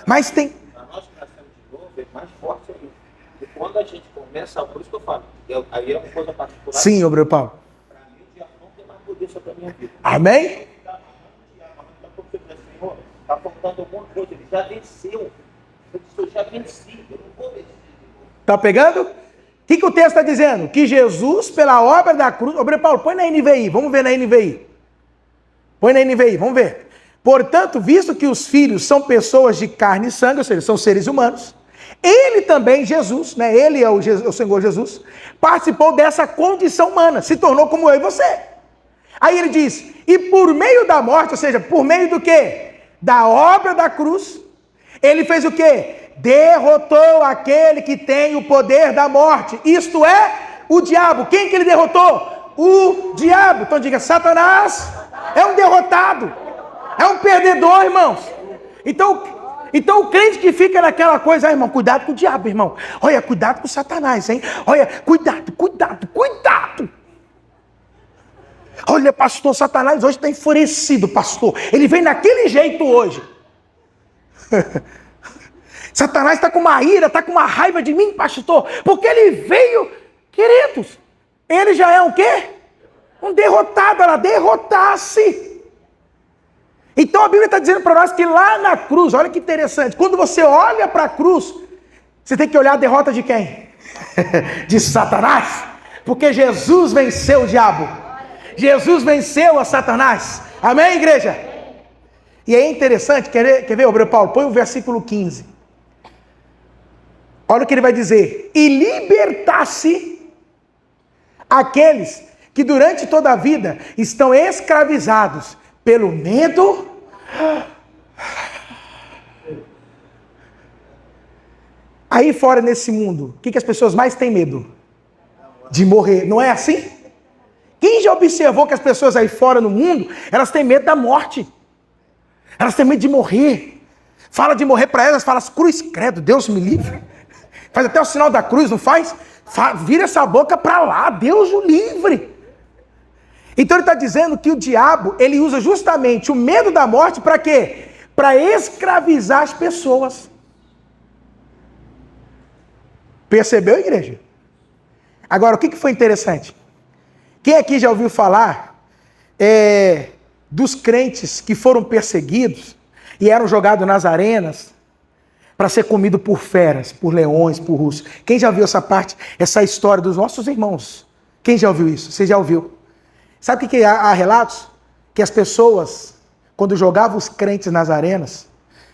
Mas tem... Para nós que nascemos de novo, é mais forte ainda. E quando a gente começa, por isso que eu falo, aí é uma coisa particular. Sim, obreiro Paulo. Para mim, o diabo não tem mais poder sobre a minha vida. Amém? Está faltando alguma coisa, ele já venceu. Eu disse, eu já venci, eu não vou vencer. Tá pegando? O que o texto está dizendo? Que Jesus, pela obra da cruz... Obreiro Paulo, põe na NVI, vamos ver na NVI. Põe na NVI, vamos ver. Portanto, visto que os filhos são pessoas de carne e sangue, ou seja, são seres humanos, ele também, Jesus, né? Ele é o Senhor Jesus, participou dessa condição humana, se tornou como eu e você. Aí ele diz, e por meio da morte, ou seja, por meio do quê? Da obra da cruz, ele fez o quê? Derrotou aquele que tem o poder da morte, isto é, o diabo. Quem que ele derrotou? O diabo. Então diga, Satanás é um derrotado, é um perdedor, irmãos. Então o crente que fica naquela coisa, irmão, cuidado com o diabo, irmão. Olha, cuidado com Satanás, hein? Olha, cuidado. Olha, pastor, Satanás hoje está enfurecido, pastor. Ele vem daquele jeito hoje. Satanás está com uma ira, está com uma raiva de mim, pastor. Porque ele veio, queridos, ele já é um quê? Um derrotado, ela derrotasse. Então a Bíblia está dizendo para nós que lá na cruz, olha que interessante, quando você olha para a cruz, você tem que olhar a derrota de quem? De Satanás. Porque Jesus venceu o diabo. Jesus venceu a Satanás. Amém, igreja? E é interessante, quer ver, obreiro Paulo? Põe o versículo 15. Olha o que ele vai dizer. E libertar-se aqueles que durante toda a vida estão escravizados pelo medo. Aí fora nesse mundo, o que as pessoas mais têm medo? De morrer. Não é assim? Quem já observou que as pessoas aí fora no mundo, elas têm medo da morte. Elas têm medo de morrer. Fala de morrer para elas, fala cruz credo, Deus me livre. Faz até o sinal da cruz, não faz? Vira essa boca para lá, Deus o livre. Então ele está dizendo que o diabo, ele usa justamente o medo da morte para quê? Para escravizar as pessoas. Percebeu, igreja? Agora, o que foi interessante? Quem aqui já ouviu falar dos crentes que foram perseguidos e eram jogados nas arenas para ser comido por feras, por leões, por ursos? Quem já viu essa parte, essa história dos nossos irmãos? Quem já ouviu isso? Você já ouviu? Sabe o que há relatos? Que as pessoas quando jogava os crentes nas arenas,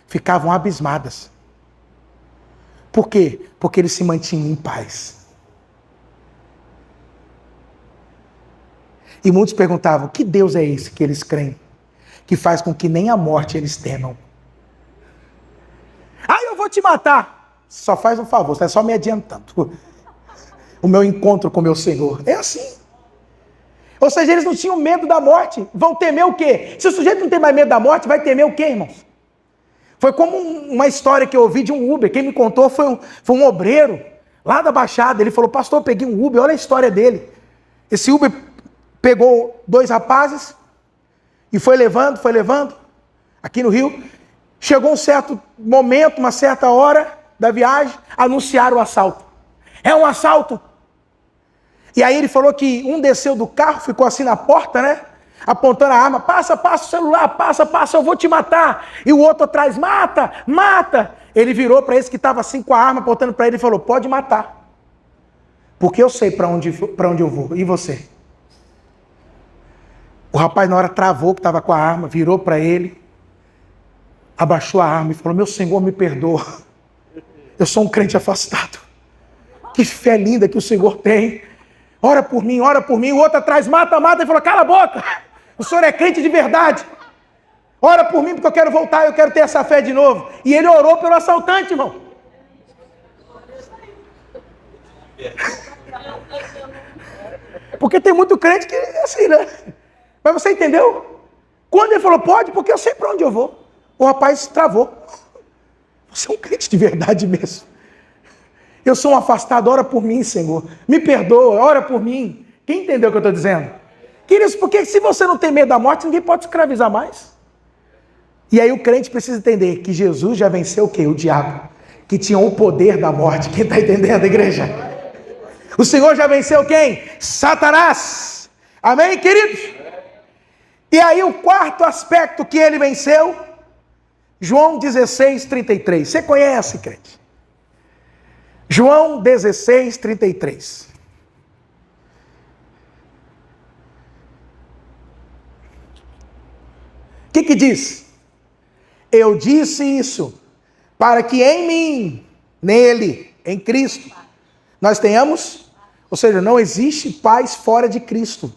ficavam abismadas. Por quê? Porque eles se mantinham em paz. E muitos perguntavam, que Deus é esse que eles creem? Que faz com que nem a morte eles temam. Eu vou te matar. Só faz um favor, você está só me adiantando. O meu encontro com o meu Senhor. É assim. Ou seja, eles não tinham medo da morte. Vão temer o quê? Se o sujeito não tem mais medo da morte, vai temer o quê, irmãos? Foi como uma história que eu ouvi de um Uber. Quem me contou foi um obreiro lá da Baixada. Ele falou, pastor, eu peguei um Uber, olha a história dele. Esse Uber pegou 2 rapazes e foi levando, aqui no Rio. Chegou um certo momento, uma certa hora da viagem, anunciaram o assalto. É um assalto. E aí ele falou que um desceu do carro, ficou assim na porta, né? Apontando a arma, passa o celular, passa, eu vou te matar. E o outro atrás, mata. Ele virou para esse que estava assim com a arma, apontando para ele e falou, pode matar. Porque eu sei para onde eu vou. E você? O rapaz na hora travou que estava com a arma, virou para ele, abaixou a arma e falou, meu Senhor, me perdoa. Eu sou um crente afastado. Que fé linda que o Senhor tem. Ora por mim. O outro atrás, mata. Ele falou, cala a boca. O senhor é crente de verdade. Ora por mim porque eu quero voltar, eu quero ter essa fé de novo. E ele orou pelo assaltante, irmão. Porque tem muito crente que é assim, né? Mas você entendeu? Quando ele falou, pode, porque eu sei para onde eu vou. O rapaz travou. Você é um crente de verdade mesmo. Eu sou um afastado, ora por mim, Senhor. Me perdoa, ora por mim. Quem entendeu o que eu estou dizendo? Queridos, porque se você não tem medo da morte, ninguém pode te escravizar mais. E aí o crente precisa entender que Jesus já venceu o quê? O diabo, que tinha o poder da morte. Quem está entendendo, igreja? O Senhor já venceu quem? Satanás. Amém, queridos? E aí o quarto aspecto que ele venceu, João 16, 33. Você conhece, crente? João 16, 33. O que diz? Eu disse isso para que em mim, nele, em Cristo, nós tenhamos, ou seja, não existe paz fora de Cristo.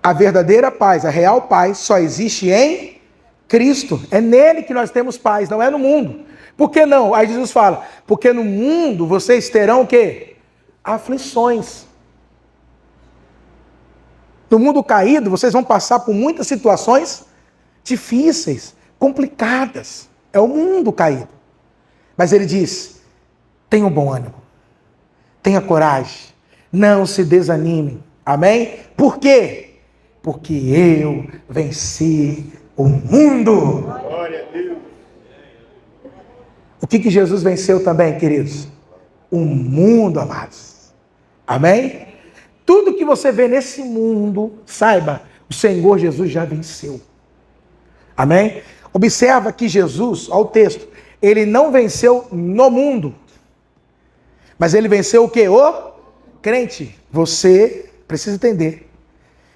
A verdadeira paz, a real paz, só existe em Cristo. É nele que nós temos paz, não é no mundo. Por que não? Aí Jesus fala, porque no mundo vocês terão o quê? Aflições. No mundo caído, vocês vão passar por muitas situações difíceis, complicadas. É o mundo caído. Mas ele diz, tenham bom ânimo, tenha coragem, não se desanimem. Amém? Por quê? Porque eu venci o mundo. Glória a Deus. O que Jesus venceu também, queridos? O mundo, amados. Amém? Tudo que você vê nesse mundo, saiba, o Senhor Jesus já venceu. Amém? Observa que Jesus, olha o texto, ele não venceu no mundo, mas ele venceu o quê? O crente. Você precisa entender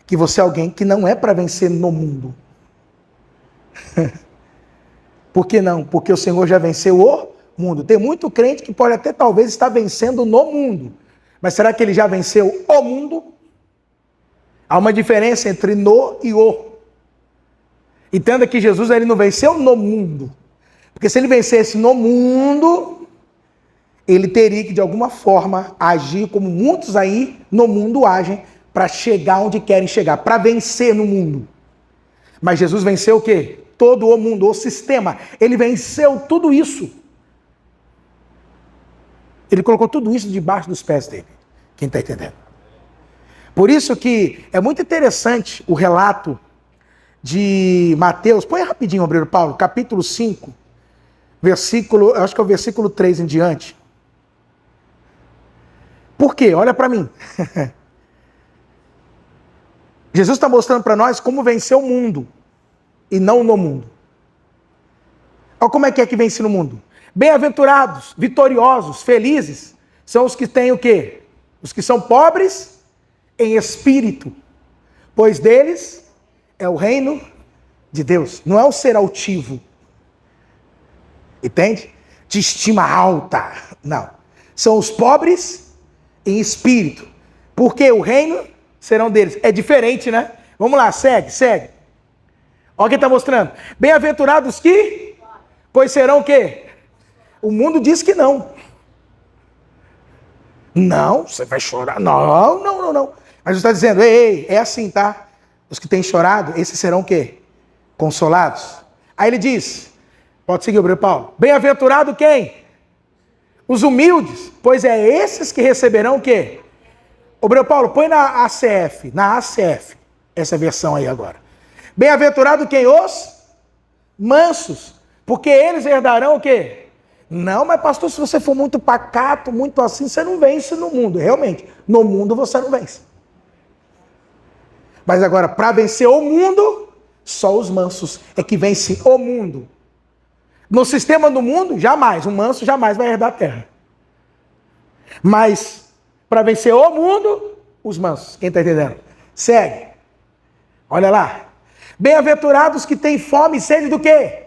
que você é alguém que não é para vencer no mundo. Por que não? Porque o Senhor já venceu o mundo. Tem muito crente que pode até talvez estar vencendo no mundo. Mas será que ele já venceu o mundo? Há uma diferença entre no e o. Entenda que Jesus ele não venceu no mundo. Porque se ele vencesse no mundo, ele teria que de alguma forma agir como muitos aí no mundo agem para chegar onde querem chegar, para vencer no mundo. Mas Jesus venceu o quê? Todo o mundo, o sistema. Ele venceu tudo isso. Ele colocou tudo isso debaixo dos pés dele. Quem está entendendo? Por isso que é muito interessante o relato de Mateus. Põe rapidinho, obreiro Paulo, capítulo 5, versículo, acho que é o versículo 3 em diante. Por quê? Olha para mim. Jesus está mostrando para nós como vencer o mundo e não no mundo. Olha como é que vence no mundo. Bem-aventurados, vitoriosos, felizes, são os que têm o quê? Os que são pobres em espírito, pois deles é o reino de Deus. Não é um ser altivo. Entende? De estima alta. Não. São os pobres em espírito. Porque o reino serão deles. É diferente, né? Vamos lá, segue. Olha quem está mostrando. Bem-aventurados que, pois serão o quê? O mundo diz que não. Não, você vai chorar. Não. Mas está dizendo, ei, é assim, tá? Os que têm chorado, esses serão o quê? Consolados. Aí ele diz, pode seguir, Obreiro Paulo. Bem-aventurado quem? Os humildes, pois é esses que receberão o quê? Obreiro Paulo, põe na ACF, essa versão aí agora. Bem-aventurado quem? Os mansos, porque eles herdarão o quê? Não, mas pastor, se você for muito pacato, muito assim, você não vence no mundo. Realmente, no mundo você não vence. Mas agora, para vencer o mundo, só os mansos é que vencem o mundo. No sistema do mundo, jamais. O manso jamais vai herdar a terra. Mas, para vencer o mundo, os mansos. Quem está entendendo? Segue. Olha lá. Bem-aventurados que têm fome e sede do quê?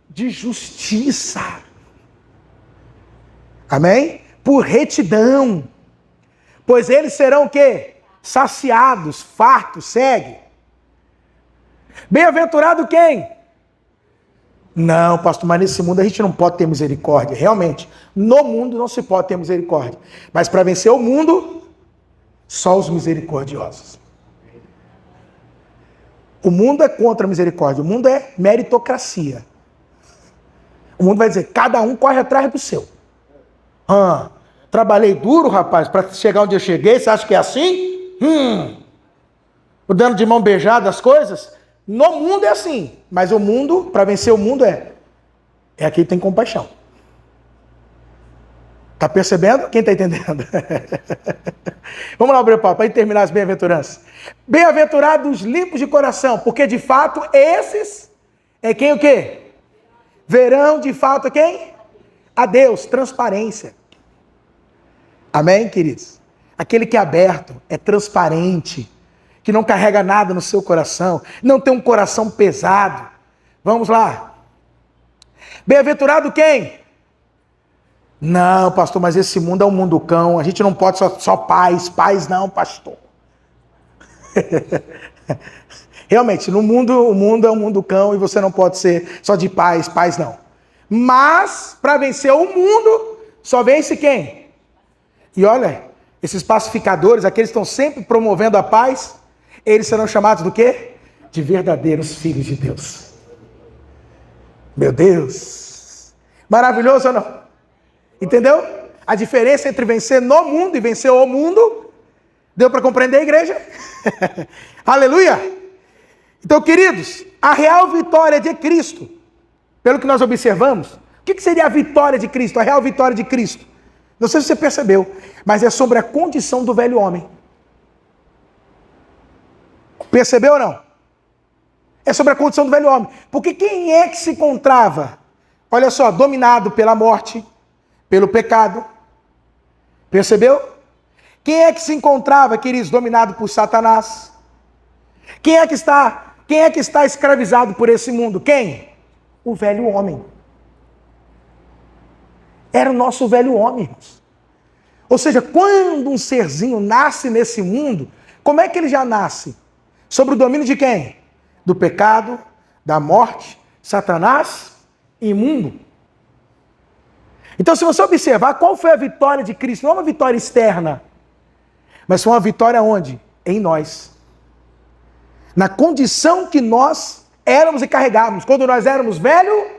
De justiça. Amém? Por retidão. Pois eles serão o quê? Saciados, fartos. Segue. Bem-aventurado quem? Não, pastor, mas nesse mundo a gente não pode ter misericórdia. Realmente, no mundo não se pode ter misericórdia. Mas para vencer o mundo, só os misericordiosos. O mundo é contra a misericórdia. O mundo é meritocracia. O mundo vai dizer, cada um corre atrás do seu. Trabalhei duro, rapaz, para chegar onde eu cheguei. Você acha que é assim? Dando de mão beijada as coisas? No mundo é assim, mas o mundo, para vencer o mundo é aquele que tem compaixão. Está percebendo? Quem está entendendo? Vamos lá, Obreiro Paulo, para terminar as bem-aventuranças. Bem-aventurados limpos de coração, porque de fato esses é quem o quê? Verão de fato quem? A Deus, transparência. Amém, queridos? Aquele que é aberto, é transparente, que não carrega nada no seu coração, não tem um coração pesado. Vamos lá. Bem-aventurado quem? Não, pastor, mas esse mundo é um mundo cão, a gente não pode só paz não, pastor. Realmente, no mundo, o mundo é um mundo cão e você não pode ser só de paz não. Mas, para vencer o mundo, só vence quem? E olha, esses pacificadores, aqueles que estão sempre promovendo a paz, eles serão chamados do quê? De verdadeiros filhos de Deus. Meu Deus! Maravilhoso ou não? Entendeu? A diferença entre vencer no mundo e vencer o mundo. Deu para compreender, igreja? Aleluia! Então, queridos, a real vitória de Cristo, pelo que nós observamos, o que seria a vitória de Cristo? A real vitória de Cristo? Não sei se você percebeu, mas é sobre a condição do velho homem. Percebeu ou não? É sobre a condição do velho homem. Porque quem é que se encontrava, olha só, dominado pela morte, pelo pecado? Percebeu? Quem é que se encontrava, queridos, dominado por Satanás? Quem é que está escravizado por esse mundo? Quem? O velho homem. Era o nosso velho homem, irmãos. Ou seja, quando um serzinho nasce nesse mundo, como é que ele já nasce? Sobre o domínio de quem? Do pecado, da morte, Satanás, imundo. Então, se você observar, qual foi a vitória de Cristo? Não é uma vitória externa, mas foi uma vitória onde? Em nós. Na condição que nós éramos e carregávamos. Quando nós éramos velho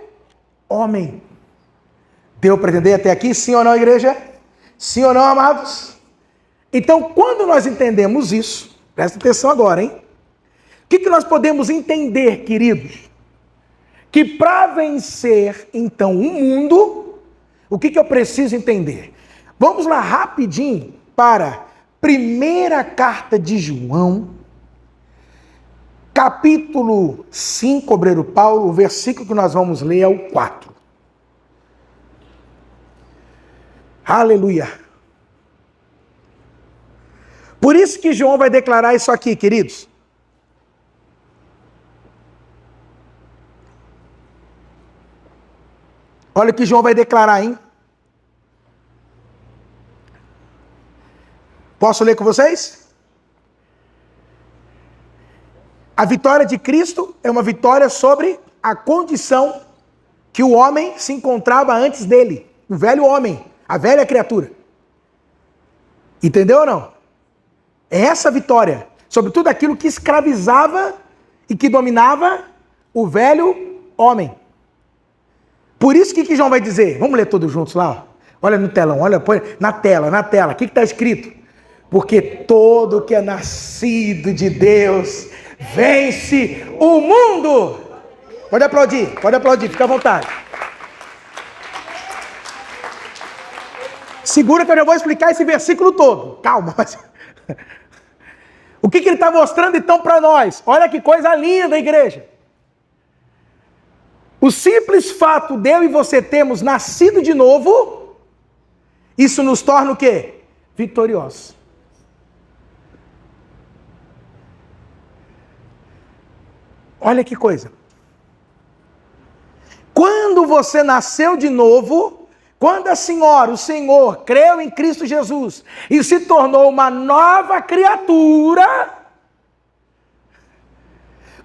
homem. Deu para entender até aqui? Sim ou não, igreja? Sim ou não, amados? Então, quando nós entendemos isso, presta atenção agora, hein? O que nós podemos entender, queridos? Que para vencer, então, o mundo, o que eu preciso entender? Vamos lá rapidinho para a primeira carta de João, capítulo 5, Obreiro Paulo, o versículo que nós vamos ler é o 4. Aleluia. Por isso que João vai declarar isso aqui, queridos. Olha o que João vai declarar, hein? Posso ler com vocês? A vitória de Cristo é uma vitória sobre a condição que o homem se encontrava antes dele. O velho homem, a velha criatura. Entendeu ou não? É essa vitória sobre tudo aquilo que escravizava e que dominava o velho homem. Por isso que João vai dizer, vamos ler todos juntos lá, ó. Olha no telão, olha, põe na tela, o que está escrito? Porque todo que é nascido de Deus vence o mundo. Pode aplaudir, fica à vontade. Segura que eu já vou explicar esse versículo todo, calma. O que ele está mostrando então para nós? Olha que coisa linda, igreja. O simples fato de eu e você termos nascido de novo, isso nos torna o quê? Vitoriosos. Olha que coisa. Quando você nasceu de novo, quando a senhora, o Senhor, creu em Cristo Jesus e se tornou uma nova criatura,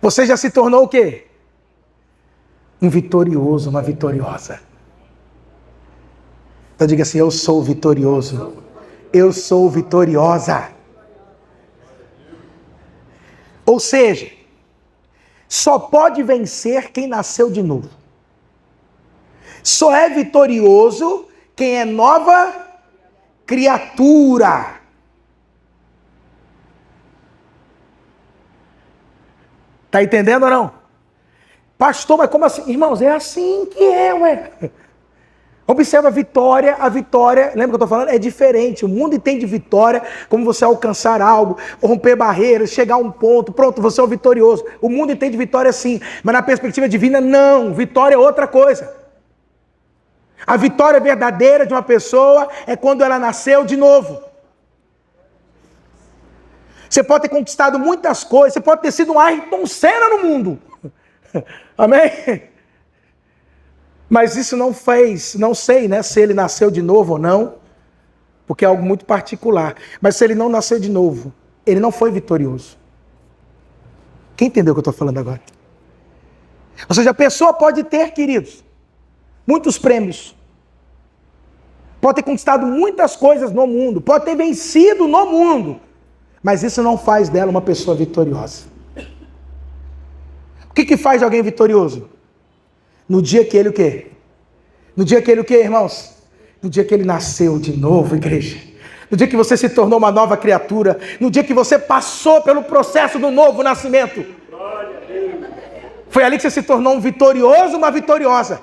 você já se tornou o quê? Um vitorioso, uma vitoriosa. Então diga assim, eu sou vitorioso. Eu sou vitoriosa. Ou seja, só pode vencer quem nasceu de novo. Só é vitorioso quem é nova criatura. Tá entendendo ou não? Pastor, mas como assim? Irmãos, é assim que é, ué. Observa a vitória, lembra que eu estou falando? É diferente. O mundo entende vitória como você alcançar algo, romper barreiras, chegar a um ponto, pronto, você é o vitorioso. O mundo entende vitória assim, mas na perspectiva divina, não. Vitória é outra coisa. A vitória verdadeira de uma pessoa é quando ela nasceu de novo. Você pode ter conquistado muitas coisas, você pode ter sido um Ayrton Senna no mundo. Amém? Mas isso não fez, não sei, né, se ele nasceu de novo ou não, porque é algo muito particular. Mas se ele não nasceu de novo, ele não foi vitorioso. Quem entendeu o que eu estou falando agora? Ou seja, a pessoa pode ter, queridos, muitos prêmios, pode ter conquistado muitas coisas no mundo, pode ter vencido no mundo, mas isso não faz dela uma pessoa vitoriosa. O que faz alguém vitorioso? No dia que ele o quê? No dia que ele o quê, irmãos? No dia que ele nasceu de novo, igreja. No dia que você se tornou uma nova criatura. No dia que você passou pelo processo do novo nascimento. Foi ali que você se tornou um vitorioso, uma vitoriosa.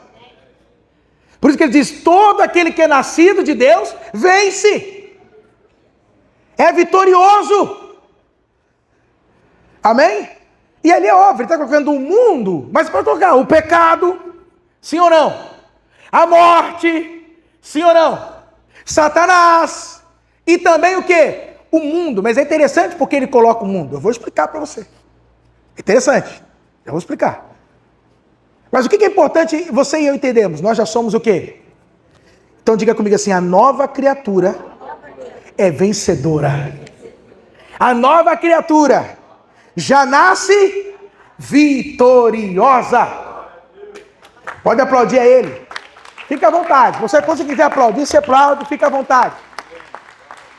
Por isso que ele diz, todo aquele que é nascido de Deus, vence. É vitorioso. Amém? E ali é óbvio, ele está colocando o mundo, mas pode colocar o pecado, sim ou não? A morte, sim ou não? Satanás, e também o quê? O mundo, mas é interessante porque ele coloca o mundo. Eu vou explicar para você. É interessante, eu vou explicar. Mas o que é importante você e eu entendemos? Nós já somos o quê? Então diga comigo assim, a nova criatura é vencedora. A nova criatura já nasce vitoriosa. Pode aplaudir a ele. Fica à vontade. Você, quando você quiser aplaudir, você aplaude, fica à vontade.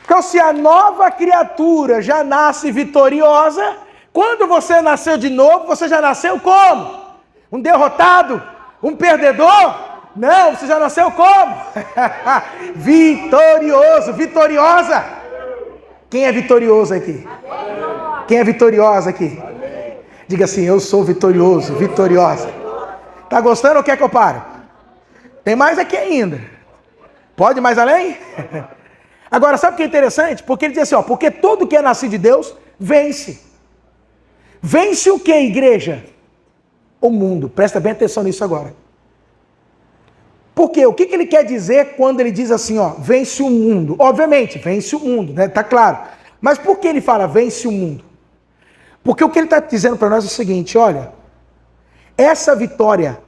Então, se a nova criatura já nasce vitoriosa, quando você nasceu de novo, você já nasceu como? Um derrotado? Um perdedor? Não, você já nasceu como? Vitorioso, vitoriosa. Quem é vitorioso aqui? Quem é vitoriosa aqui? Diga assim, eu sou vitorioso, vitoriosa. Tá gostando ou quer que eu pare? Tem mais aqui ainda. Pode ir mais além? Agora, sabe o que é interessante? Porque ele diz assim, ó, porque todo que é nascido de Deus, vence. Vence o que, igreja? O mundo. Presta bem atenção nisso agora. Por quê? O que ele quer dizer quando ele diz assim, ó, vence o mundo? Obviamente, vence o mundo, né? Tá claro. Mas por que ele fala vence o mundo? Porque o que ele está dizendo para nós é o seguinte, olha, essa vitória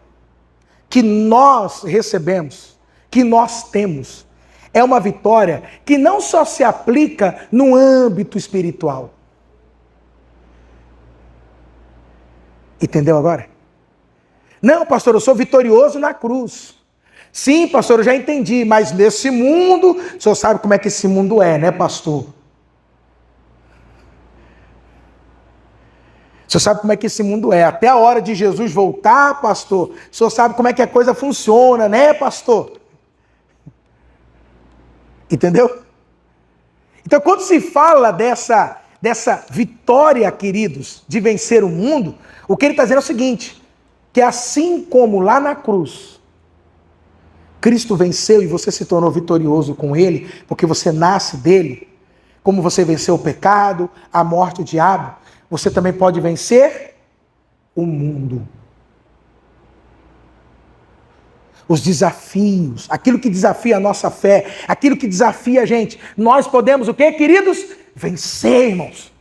que nós recebemos, que nós temos, é uma vitória que não só se aplica no âmbito espiritual. Entendeu agora? Não, pastor, eu sou vitorioso na cruz. Sim, pastor, eu já entendi, mas nesse mundo, o senhor sabe como é que esse mundo é, né, pastor? O senhor sabe como é que esse mundo é. Até a hora de Jesus voltar, pastor, o senhor sabe como é que a coisa funciona, né, pastor? Entendeu? Então, quando se fala dessa vitória, queridos, de vencer o mundo, o que ele está dizendo é o seguinte, que assim como lá na cruz, Cristo venceu e você se tornou vitorioso com ele, porque você nasce dele, como você venceu o pecado, a morte, o diabo, você também pode vencer o mundo. Os desafios, aquilo que desafia a nossa fé, aquilo que desafia a gente, nós podemos o quê, queridos? Vencer, irmãos.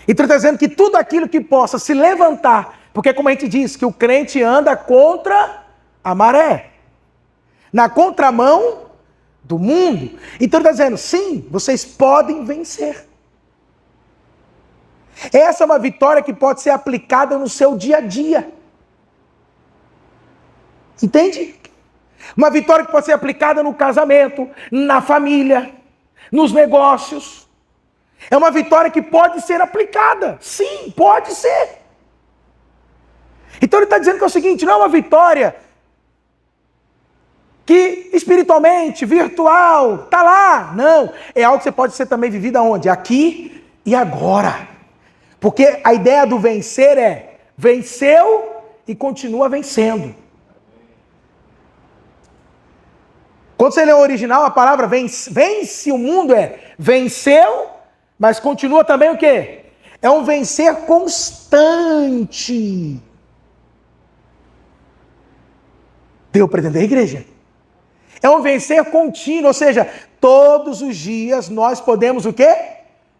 Então está dizendo que tudo aquilo que possa se levantar, porque como a gente diz, que o crente anda contra a maré, na contramão do mundo. Então ele está dizendo, sim, vocês podem vencer. Essa é uma vitória que pode ser aplicada no seu dia a dia. Entende? Uma vitória que pode ser aplicada no casamento, na família, nos negócios. É uma vitória que pode ser aplicada. Sim, pode ser. Então ele está dizendo que é o seguinte, não é uma vitória que espiritualmente, virtual, está lá. Não, é algo que você pode ser também vivido aonde? Aqui e agora. Porque a ideia do vencer é, venceu e continua vencendo. Quando você lê o original, a palavra vence o mundo venceu, mas continua também o quê? É um vencer constante. Deu para entender, igreja? É um vencer contínuo, ou seja, todos os dias nós podemos o quê?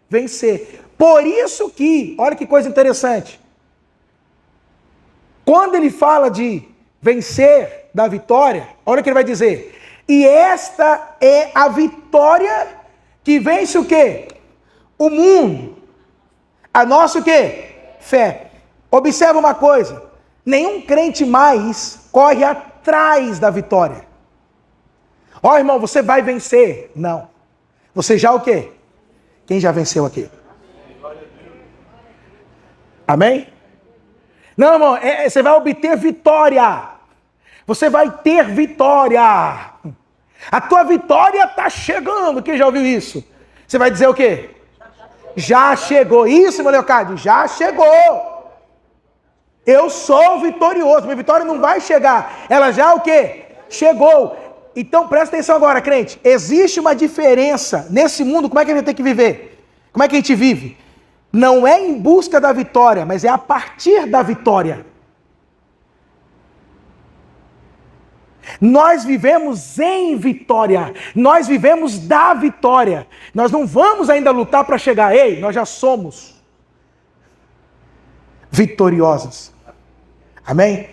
Vencer. Por isso que, olha que coisa interessante, quando ele fala de vencer da vitória, olha o que ele vai dizer, e esta é a vitória que vence o quê? O mundo. A nossa o quê? Fé. Observa uma coisa, nenhum crente mais corre atrás da vitória. Ó, irmão, você vai vencer. Não. Você já o quê? Quem já venceu aqui? Amém? Não, irmão, você vai obter vitória. Você vai ter vitória. A tua vitória está chegando. Quem já ouviu isso? Você vai dizer o quê? Já chegou. Isso, meu Leocádio, já chegou. Eu sou vitorioso. Minha vitória não vai chegar. Ela já o quê? Chegou. Então presta atenção agora, crente. Existe uma diferença nesse mundo. Como é que a gente tem que viver? Como é que a gente vive? Não é em busca da vitória, mas é a partir da vitória. Nós vivemos em vitória. Nós vivemos da vitória. Nós não vamos ainda lutar para chegar. Ei, nós já somos vitoriosos. Amém?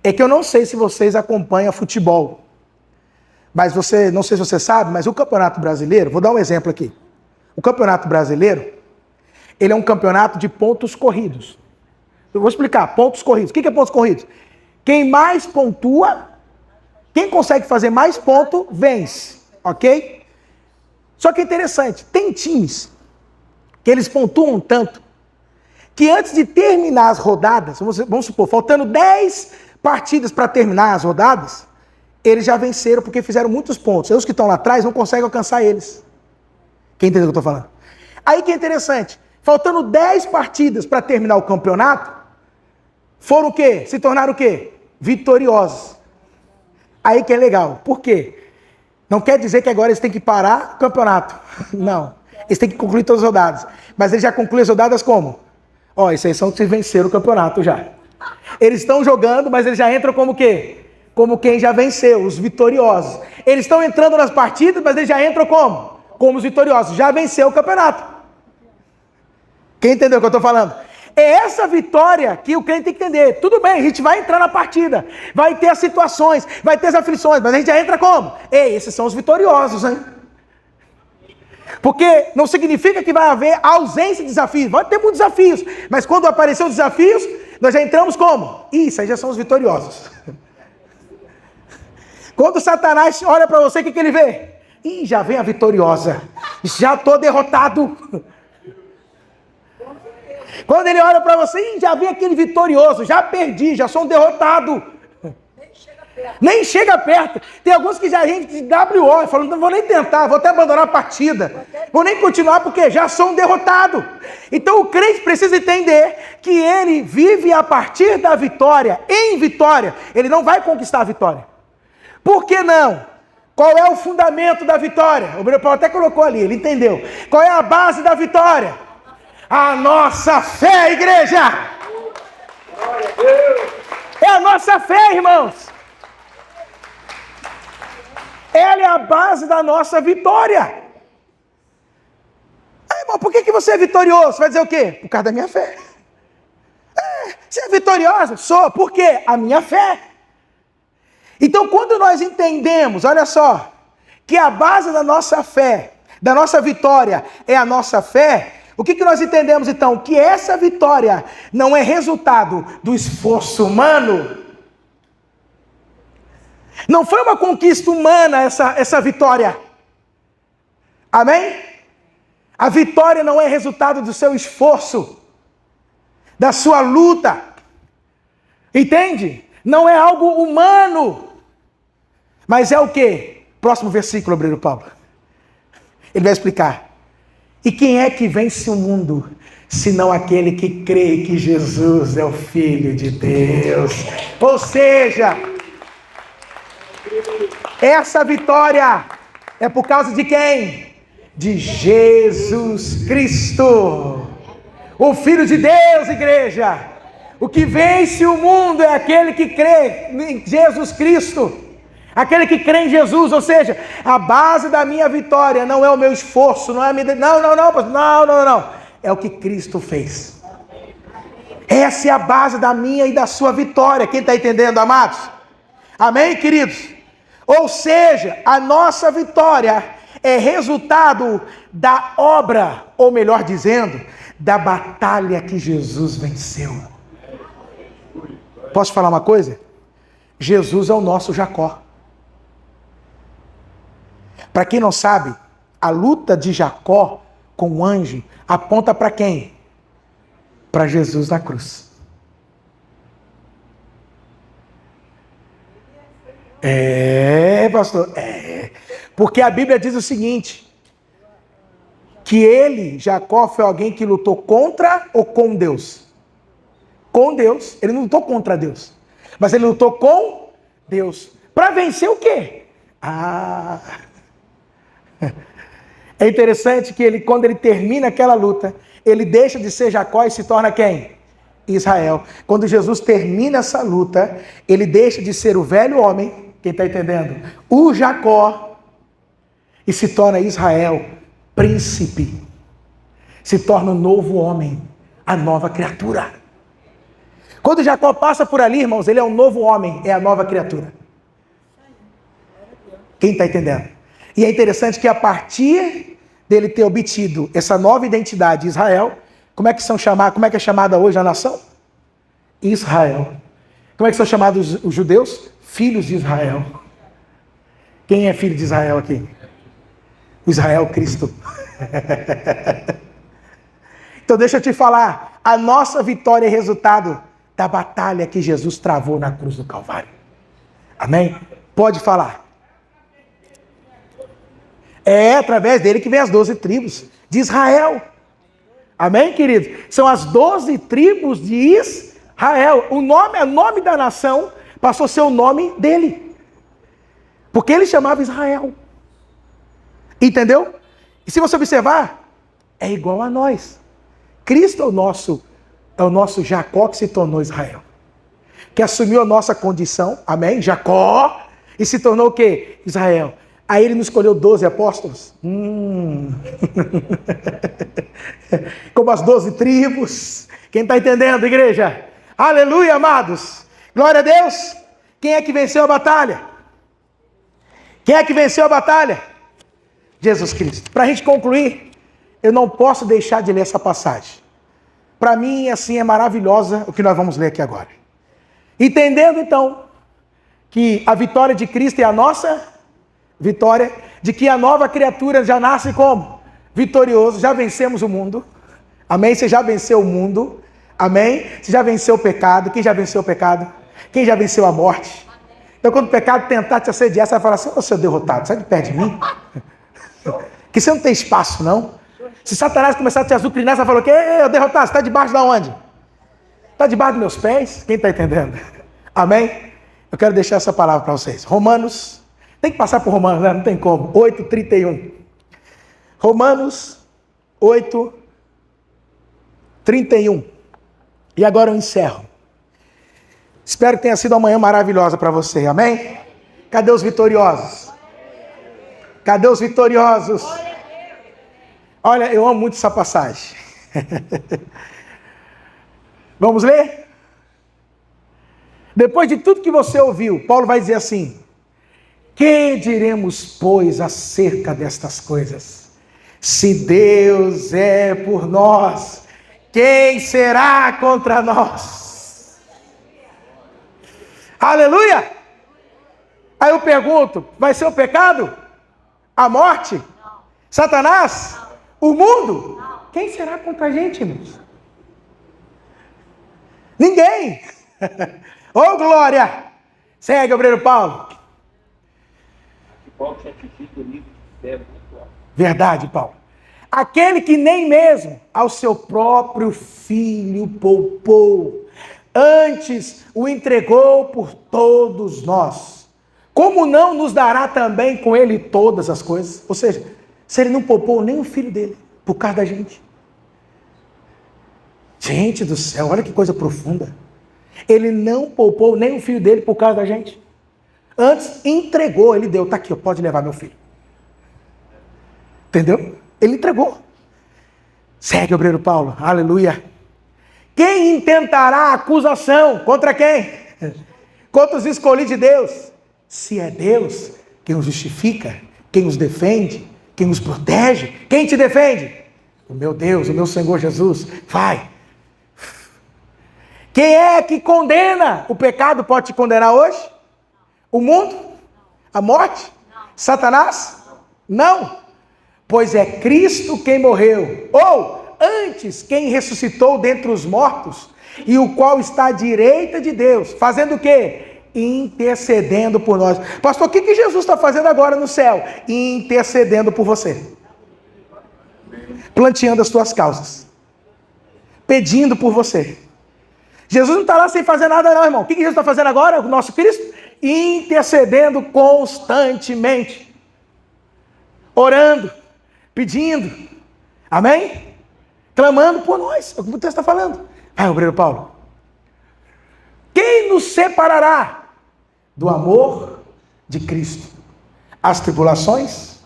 É que eu não sei se vocês acompanham futebol. Mas não sei se você sabe, mas o Campeonato Brasileiro, vou dar um exemplo aqui. O Campeonato Brasileiro, ele é um campeonato de pontos corridos. Eu vou explicar, pontos corridos. O que é pontos corridos? Quem mais pontua, quem consegue fazer mais ponto, vence. Ok? Só que é interessante, tem times que eles pontuam tanto, que antes de terminar as rodadas, vamos supor, faltando 10 partidas para terminar as rodadas, eles já venceram porque fizeram muitos pontos. E os que estão lá atrás não conseguem alcançar eles. Quem entendeu o que eu estou falando? Aí que é interessante. Faltando 10 partidas para terminar o campeonato, foram o quê? Se tornaram o quê? Vitoriosos. Aí que é legal. Por quê? Não quer dizer que agora eles têm que parar o campeonato. Não. Eles têm que concluir todas as rodadas. Mas eles já concluem as rodadas como? Ó, esses aí são que venceram o campeonato já. Eles estão jogando, mas eles já entram como o quê? Como quem já venceu, os vitoriosos. Eles estão entrando nas partidas, mas eles já entram como? Como os vitoriosos. Já venceu o campeonato. Quem entendeu o que eu estou falando? É essa vitória que o crente tem que entender. Tudo bem, a gente vai entrar na partida, vai ter as situações, vai ter as aflições, mas a gente já entra como? Ei, esses são os vitoriosos, hein? Porque não significa que vai haver ausência de desafios, vai ter muitos desafios, mas quando aparecer os desafios, nós já entramos como? Isso aí já são os vitoriosos. Quando Satanás olha para você, o que ele vê? Ih, já vem a vitoriosa, já estou derrotado. Quando ele olha para você, ih, já vem aquele vitorioso, já perdi, já sou um derrotado. Nem chega perto. Tem alguns que já a gente de WO, falando, não vou nem tentar, vou até abandonar a partida. Vou nem continuar porque já sou um derrotado. Então o crente precisa entender que ele vive a partir da vitória, em vitória. Ele não vai conquistar a vitória. Por que não? Qual é o fundamento da vitória? O Bruno Paulo até colocou ali, ele entendeu. Qual é a base da vitória? A nossa fé, igreja! É a nossa fé, irmãos! Ela é a base da nossa vitória. Ah, irmão, por que você é vitorioso? Você vai dizer o quê? Por causa da minha fé. Você é vitoriosa? Sou. Por quê? A minha fé. Então, quando nós entendemos, olha só, que a base da nossa fé, da nossa vitória é a nossa fé, o que nós entendemos então? Que essa vitória não é resultado do esforço humano. Não foi uma conquista humana essa vitória. Amém? A vitória não é resultado do seu esforço, da sua luta. Entende? Não é algo humano. Mas é o quê? Próximo versículo, obreiro Paulo. Ele vai explicar. E quem é que vence o mundo, senão aquele que crê que Jesus é o Filho de Deus? Ou seja, essa vitória é por causa de quem? De Jesus Cristo, o Filho de Deus, igreja. O que vence o mundo é aquele que crê em Jesus Cristo, aquele que crê em Jesus. Ou seja, a base da minha vitória não é o meu esforço, não é a minha... Não. É o que Cristo fez. Essa é a base da minha e da sua vitória. Quem está entendendo, amados? Amém, queridos? Ou seja, a nossa vitória é resultado da obra, ou melhor dizendo, da batalha que Jesus venceu. Posso falar uma coisa? Jesus é o nosso Jacó. Para quem não sabe, a luta de Jacó com o anjo aponta para quem? Para Jesus na cruz. Pastor, porque a Bíblia diz o seguinte, que ele, Jacó, foi alguém que lutou contra ou com Deus? Com Deus. Ele não lutou contra Deus, mas ele lutou com Deus. Para vencer o quê? É interessante que ele, quando ele termina aquela luta, ele deixa de ser Jacó e se torna quem? Israel. Quando Jesus termina essa luta, ele deixa de ser o velho homem, quem está entendendo? O Jacó, e se torna Israel, príncipe. Se torna o novo homem, a nova criatura. Quando Jacó passa por ali, irmãos, ele é um novo homem, é a nova criatura. Quem está entendendo? E é interessante que a partir dele ter obtido essa nova identidade, Israel, como é que é chamada hoje a nação? Israel. Como é que são chamados os judeus? Filhos de Israel. Quem é filho de Israel aqui? O Israel Cristo. Então deixa eu te falar, a nossa vitória é resultado da batalha que Jesus travou na cruz do Calvário. Amém? Pode falar. É através dele que vem as 12 tribos de Israel. Amém, queridos? São as 12 tribos de Israel. O nome da nação passou a ser o nome dele. Porque ele chamava Israel. Entendeu? E se você observar, é igual a nós. Cristo é o nosso Jacó que se tornou Israel. Que assumiu a nossa condição, amém? Jacó, e se tornou o quê? Israel. Aí ele não escolheu 12 apóstolos? Como as 12 tribos. Quem está entendendo, igreja? Aleluia, amados. Glória a Deus. Quem é que venceu a batalha? Quem é que venceu a batalha? Jesus Cristo. Para a gente concluir, eu não posso deixar de ler essa passagem. Para mim, assim, é maravilhosa o que nós vamos ler aqui agora. Entendendo, então, que a vitória de Cristo é a nossa vitória, de que a nova criatura já nasce como? Vitorioso, já vencemos o mundo. Amém? Você já venceu o mundo. Amém? Você já venceu o pecado. Quem já venceu o pecado? Quem já venceu a morte? Então, quando o pecado tentar te assediar, você vai falar assim: ô, seu derrotado, sai de perto de mim. Que você não tem espaço, não. Se Satanás começar a te azucrinar, você vai falar: o quê? Ô, derrotado, você está debaixo de onde? Está debaixo dos meus pés? Quem está entendendo? Amém? Eu quero deixar essa palavra para vocês. Romanos, tem que passar por Romanos, né? Não tem como. 8:31. Romanos 8:31. E agora eu encerro. Espero que tenha sido uma manhã maravilhosa para você. Amém? Cadê os vitoriosos? Cadê os vitoriosos? Olha, eu amo muito essa passagem. Vamos ler? Depois de tudo que você ouviu, Paulo vai dizer assim: que diremos, pois, acerca destas coisas? Se Deus é por nós, quem será contra nós? Aleluia! Aí eu pergunto: vai ser o pecado? A morte? Satanás? O mundo? Quem será contra a gente, irmãos? Ninguém! Ô, glória! Segue, obreiro Paulo. Verdade, Paulo. Aquele que nem mesmo ao seu próprio filho poupou, antes o entregou por todos nós, como não nos dará também com ele todas as coisas? Ou seja, se ele não poupou nem o filho dele, por causa da gente. Gente do céu, olha que coisa profunda. Ele não poupou nem o filho dele por causa da gente. Antes entregou, ele deu, tá aqui, pode levar meu filho. Entendeu? Ele entregou. Segue, obreiro Paulo, aleluia. Quem intentará acusação? Contra quem? Contra os escolhidos de Deus. Se é Deus quem os justifica, quem os defende, quem os protege, quem te defende? O meu Deus, o meu Senhor Jesus. Vai. Quem é que condena? O pecado pode te condenar hoje? O mundo? A morte? Satanás? Não. Pois é Cristo quem morreu, ou antes quem ressuscitou dentre os mortos, e o qual está à direita de Deus, fazendo o quê? Intercedendo por nós. Pastor, o que Jesus está fazendo agora no céu? Intercedendo por você. Planteando as tuas causas. Pedindo por você. Jesus não está lá sem fazer nada não, irmão. O que Jesus está fazendo agora, o nosso Cristo? Intercedendo constantemente. Orando. Pedindo. Amém? Clamando por nós. É o que o texto está falando. Vai, obreiro Paulo. Quem nos separará do amor de Cristo? As tribulações?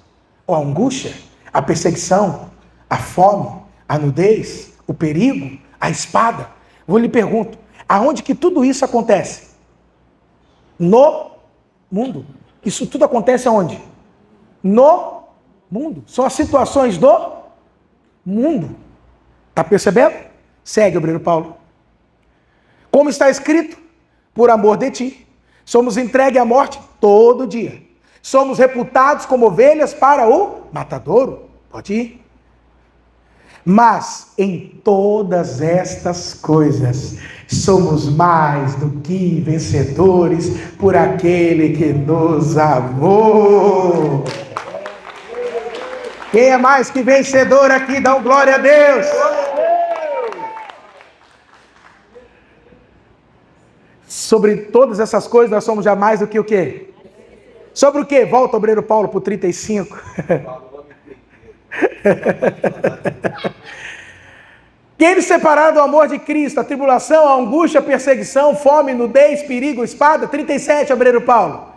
Ou a angústia? A perseguição? A fome? A nudez? O perigo? A espada? Eu lhe pergunto, aonde que tudo isso acontece? No mundo. Isso tudo acontece aonde? No mundo. São as situações do mundo. Está percebendo? Segue, obreiro Paulo. Como está escrito, por amor de ti, somos entregues à morte todo dia. Somos reputados como ovelhas para o matadouro. Pode ir. Mas em todas estas coisas somos mais do que vencedores por aquele que nos amou. Quem é mais que vencedor aqui? Dá um glória a Deus. Sobre todas essas coisas nós somos já mais do que o quê? Sobre o quê? Volta, obreiro Paulo, para o 35. Quem nos separar do amor de Cristo? A tribulação, a angústia, a perseguição, fome, nudez, perigo, espada. 37, obreiro Paulo.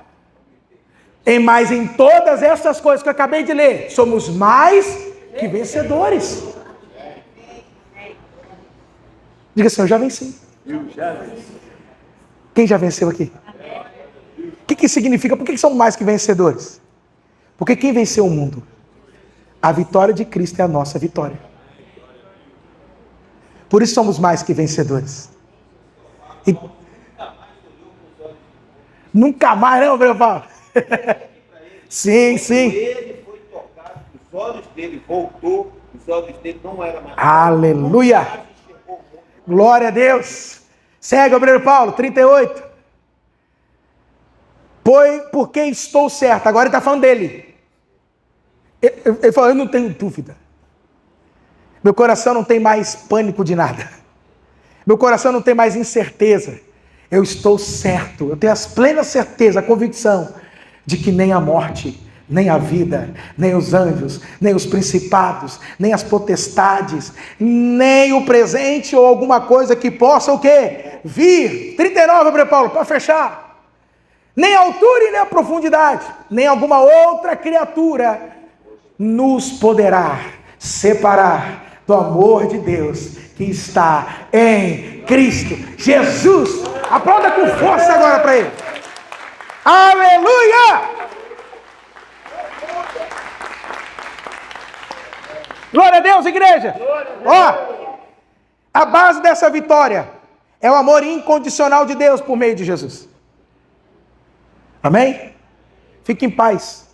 em todas essas coisas que eu acabei de ler, somos mais que vencedores. Diga assim, eu já venci. Quem já venceu aqui? O que significa? Por que somos mais que vencedores? Porque quem venceu o mundo? A vitória de Cristo é a nossa vitória. Por isso somos mais que vencedores. E... Nunca mais, não, meu Paulo. Sim, sim. Ele foi tocado, os olhos dele voltou, os olhos dele não eram mais. Aleluia. Glória a Deus. Segue, obreiro Paulo, 38. Porque estou certo. Agora ele está falando dele. Ele falou, eu não tenho dúvida. Meu coração não tem mais pânico de nada. Meu coração não tem mais incerteza. Eu estou certo. Eu tenho as plenas certeza, a convicção de que nem a morte, nem a vida, nem os anjos, nem os principados, nem as potestades, nem o presente ou alguma coisa que possa o quê? Vir. 39, obreiro Paulo, para fechar. Nem a altura e nem a profundidade, nem alguma outra criatura nos poderá separar do amor de Deus que está em Cristo Jesus. Aplauda com força agora para ele. Aleluia! Glória a Deus, igreja! Ó, a base dessa vitória é o amor incondicional de Deus por meio de Jesus. Amém? Fique em paz.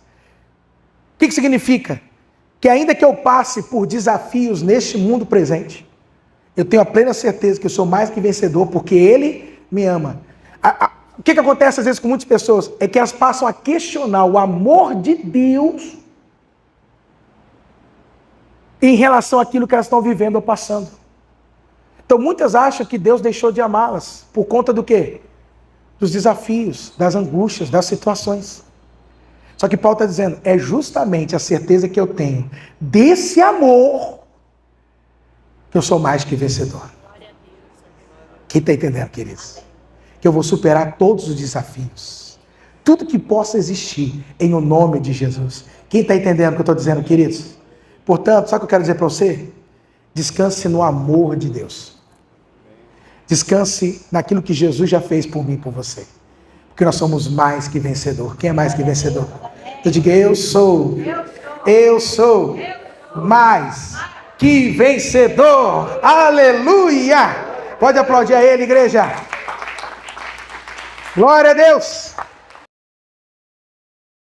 O que significa? Que ainda que eu passe por desafios neste mundo presente, eu tenho a plena certeza que eu sou mais que vencedor, porque Ele me ama. O que acontece às vezes com muitas pessoas? É que elas passam a questionar o amor de Deus em relação àquilo que elas estão vivendo ou passando. Então muitas acham que Deus deixou de amá-las por conta do quê? Dos desafios, das angústias, das situações. Só que Paulo está dizendo, é justamente a certeza que eu tenho desse amor que eu sou mais que vencedor. Quem está entendendo, queridos? Que eu vou superar todos os desafios. Tudo que possa existir em o nome de Jesus. Quem está entendendo o que eu estou dizendo, queridos? Portanto, sabe o que eu quero dizer para você? Descanse no amor de Deus. Descanse naquilo que Jesus já fez por mim e por você. Porque nós somos mais que vencedor. Quem é mais que vencedor? Eu digo, eu sou mais que vencedor. Aleluia! Pode aplaudir a ele, igreja. Glória a Deus.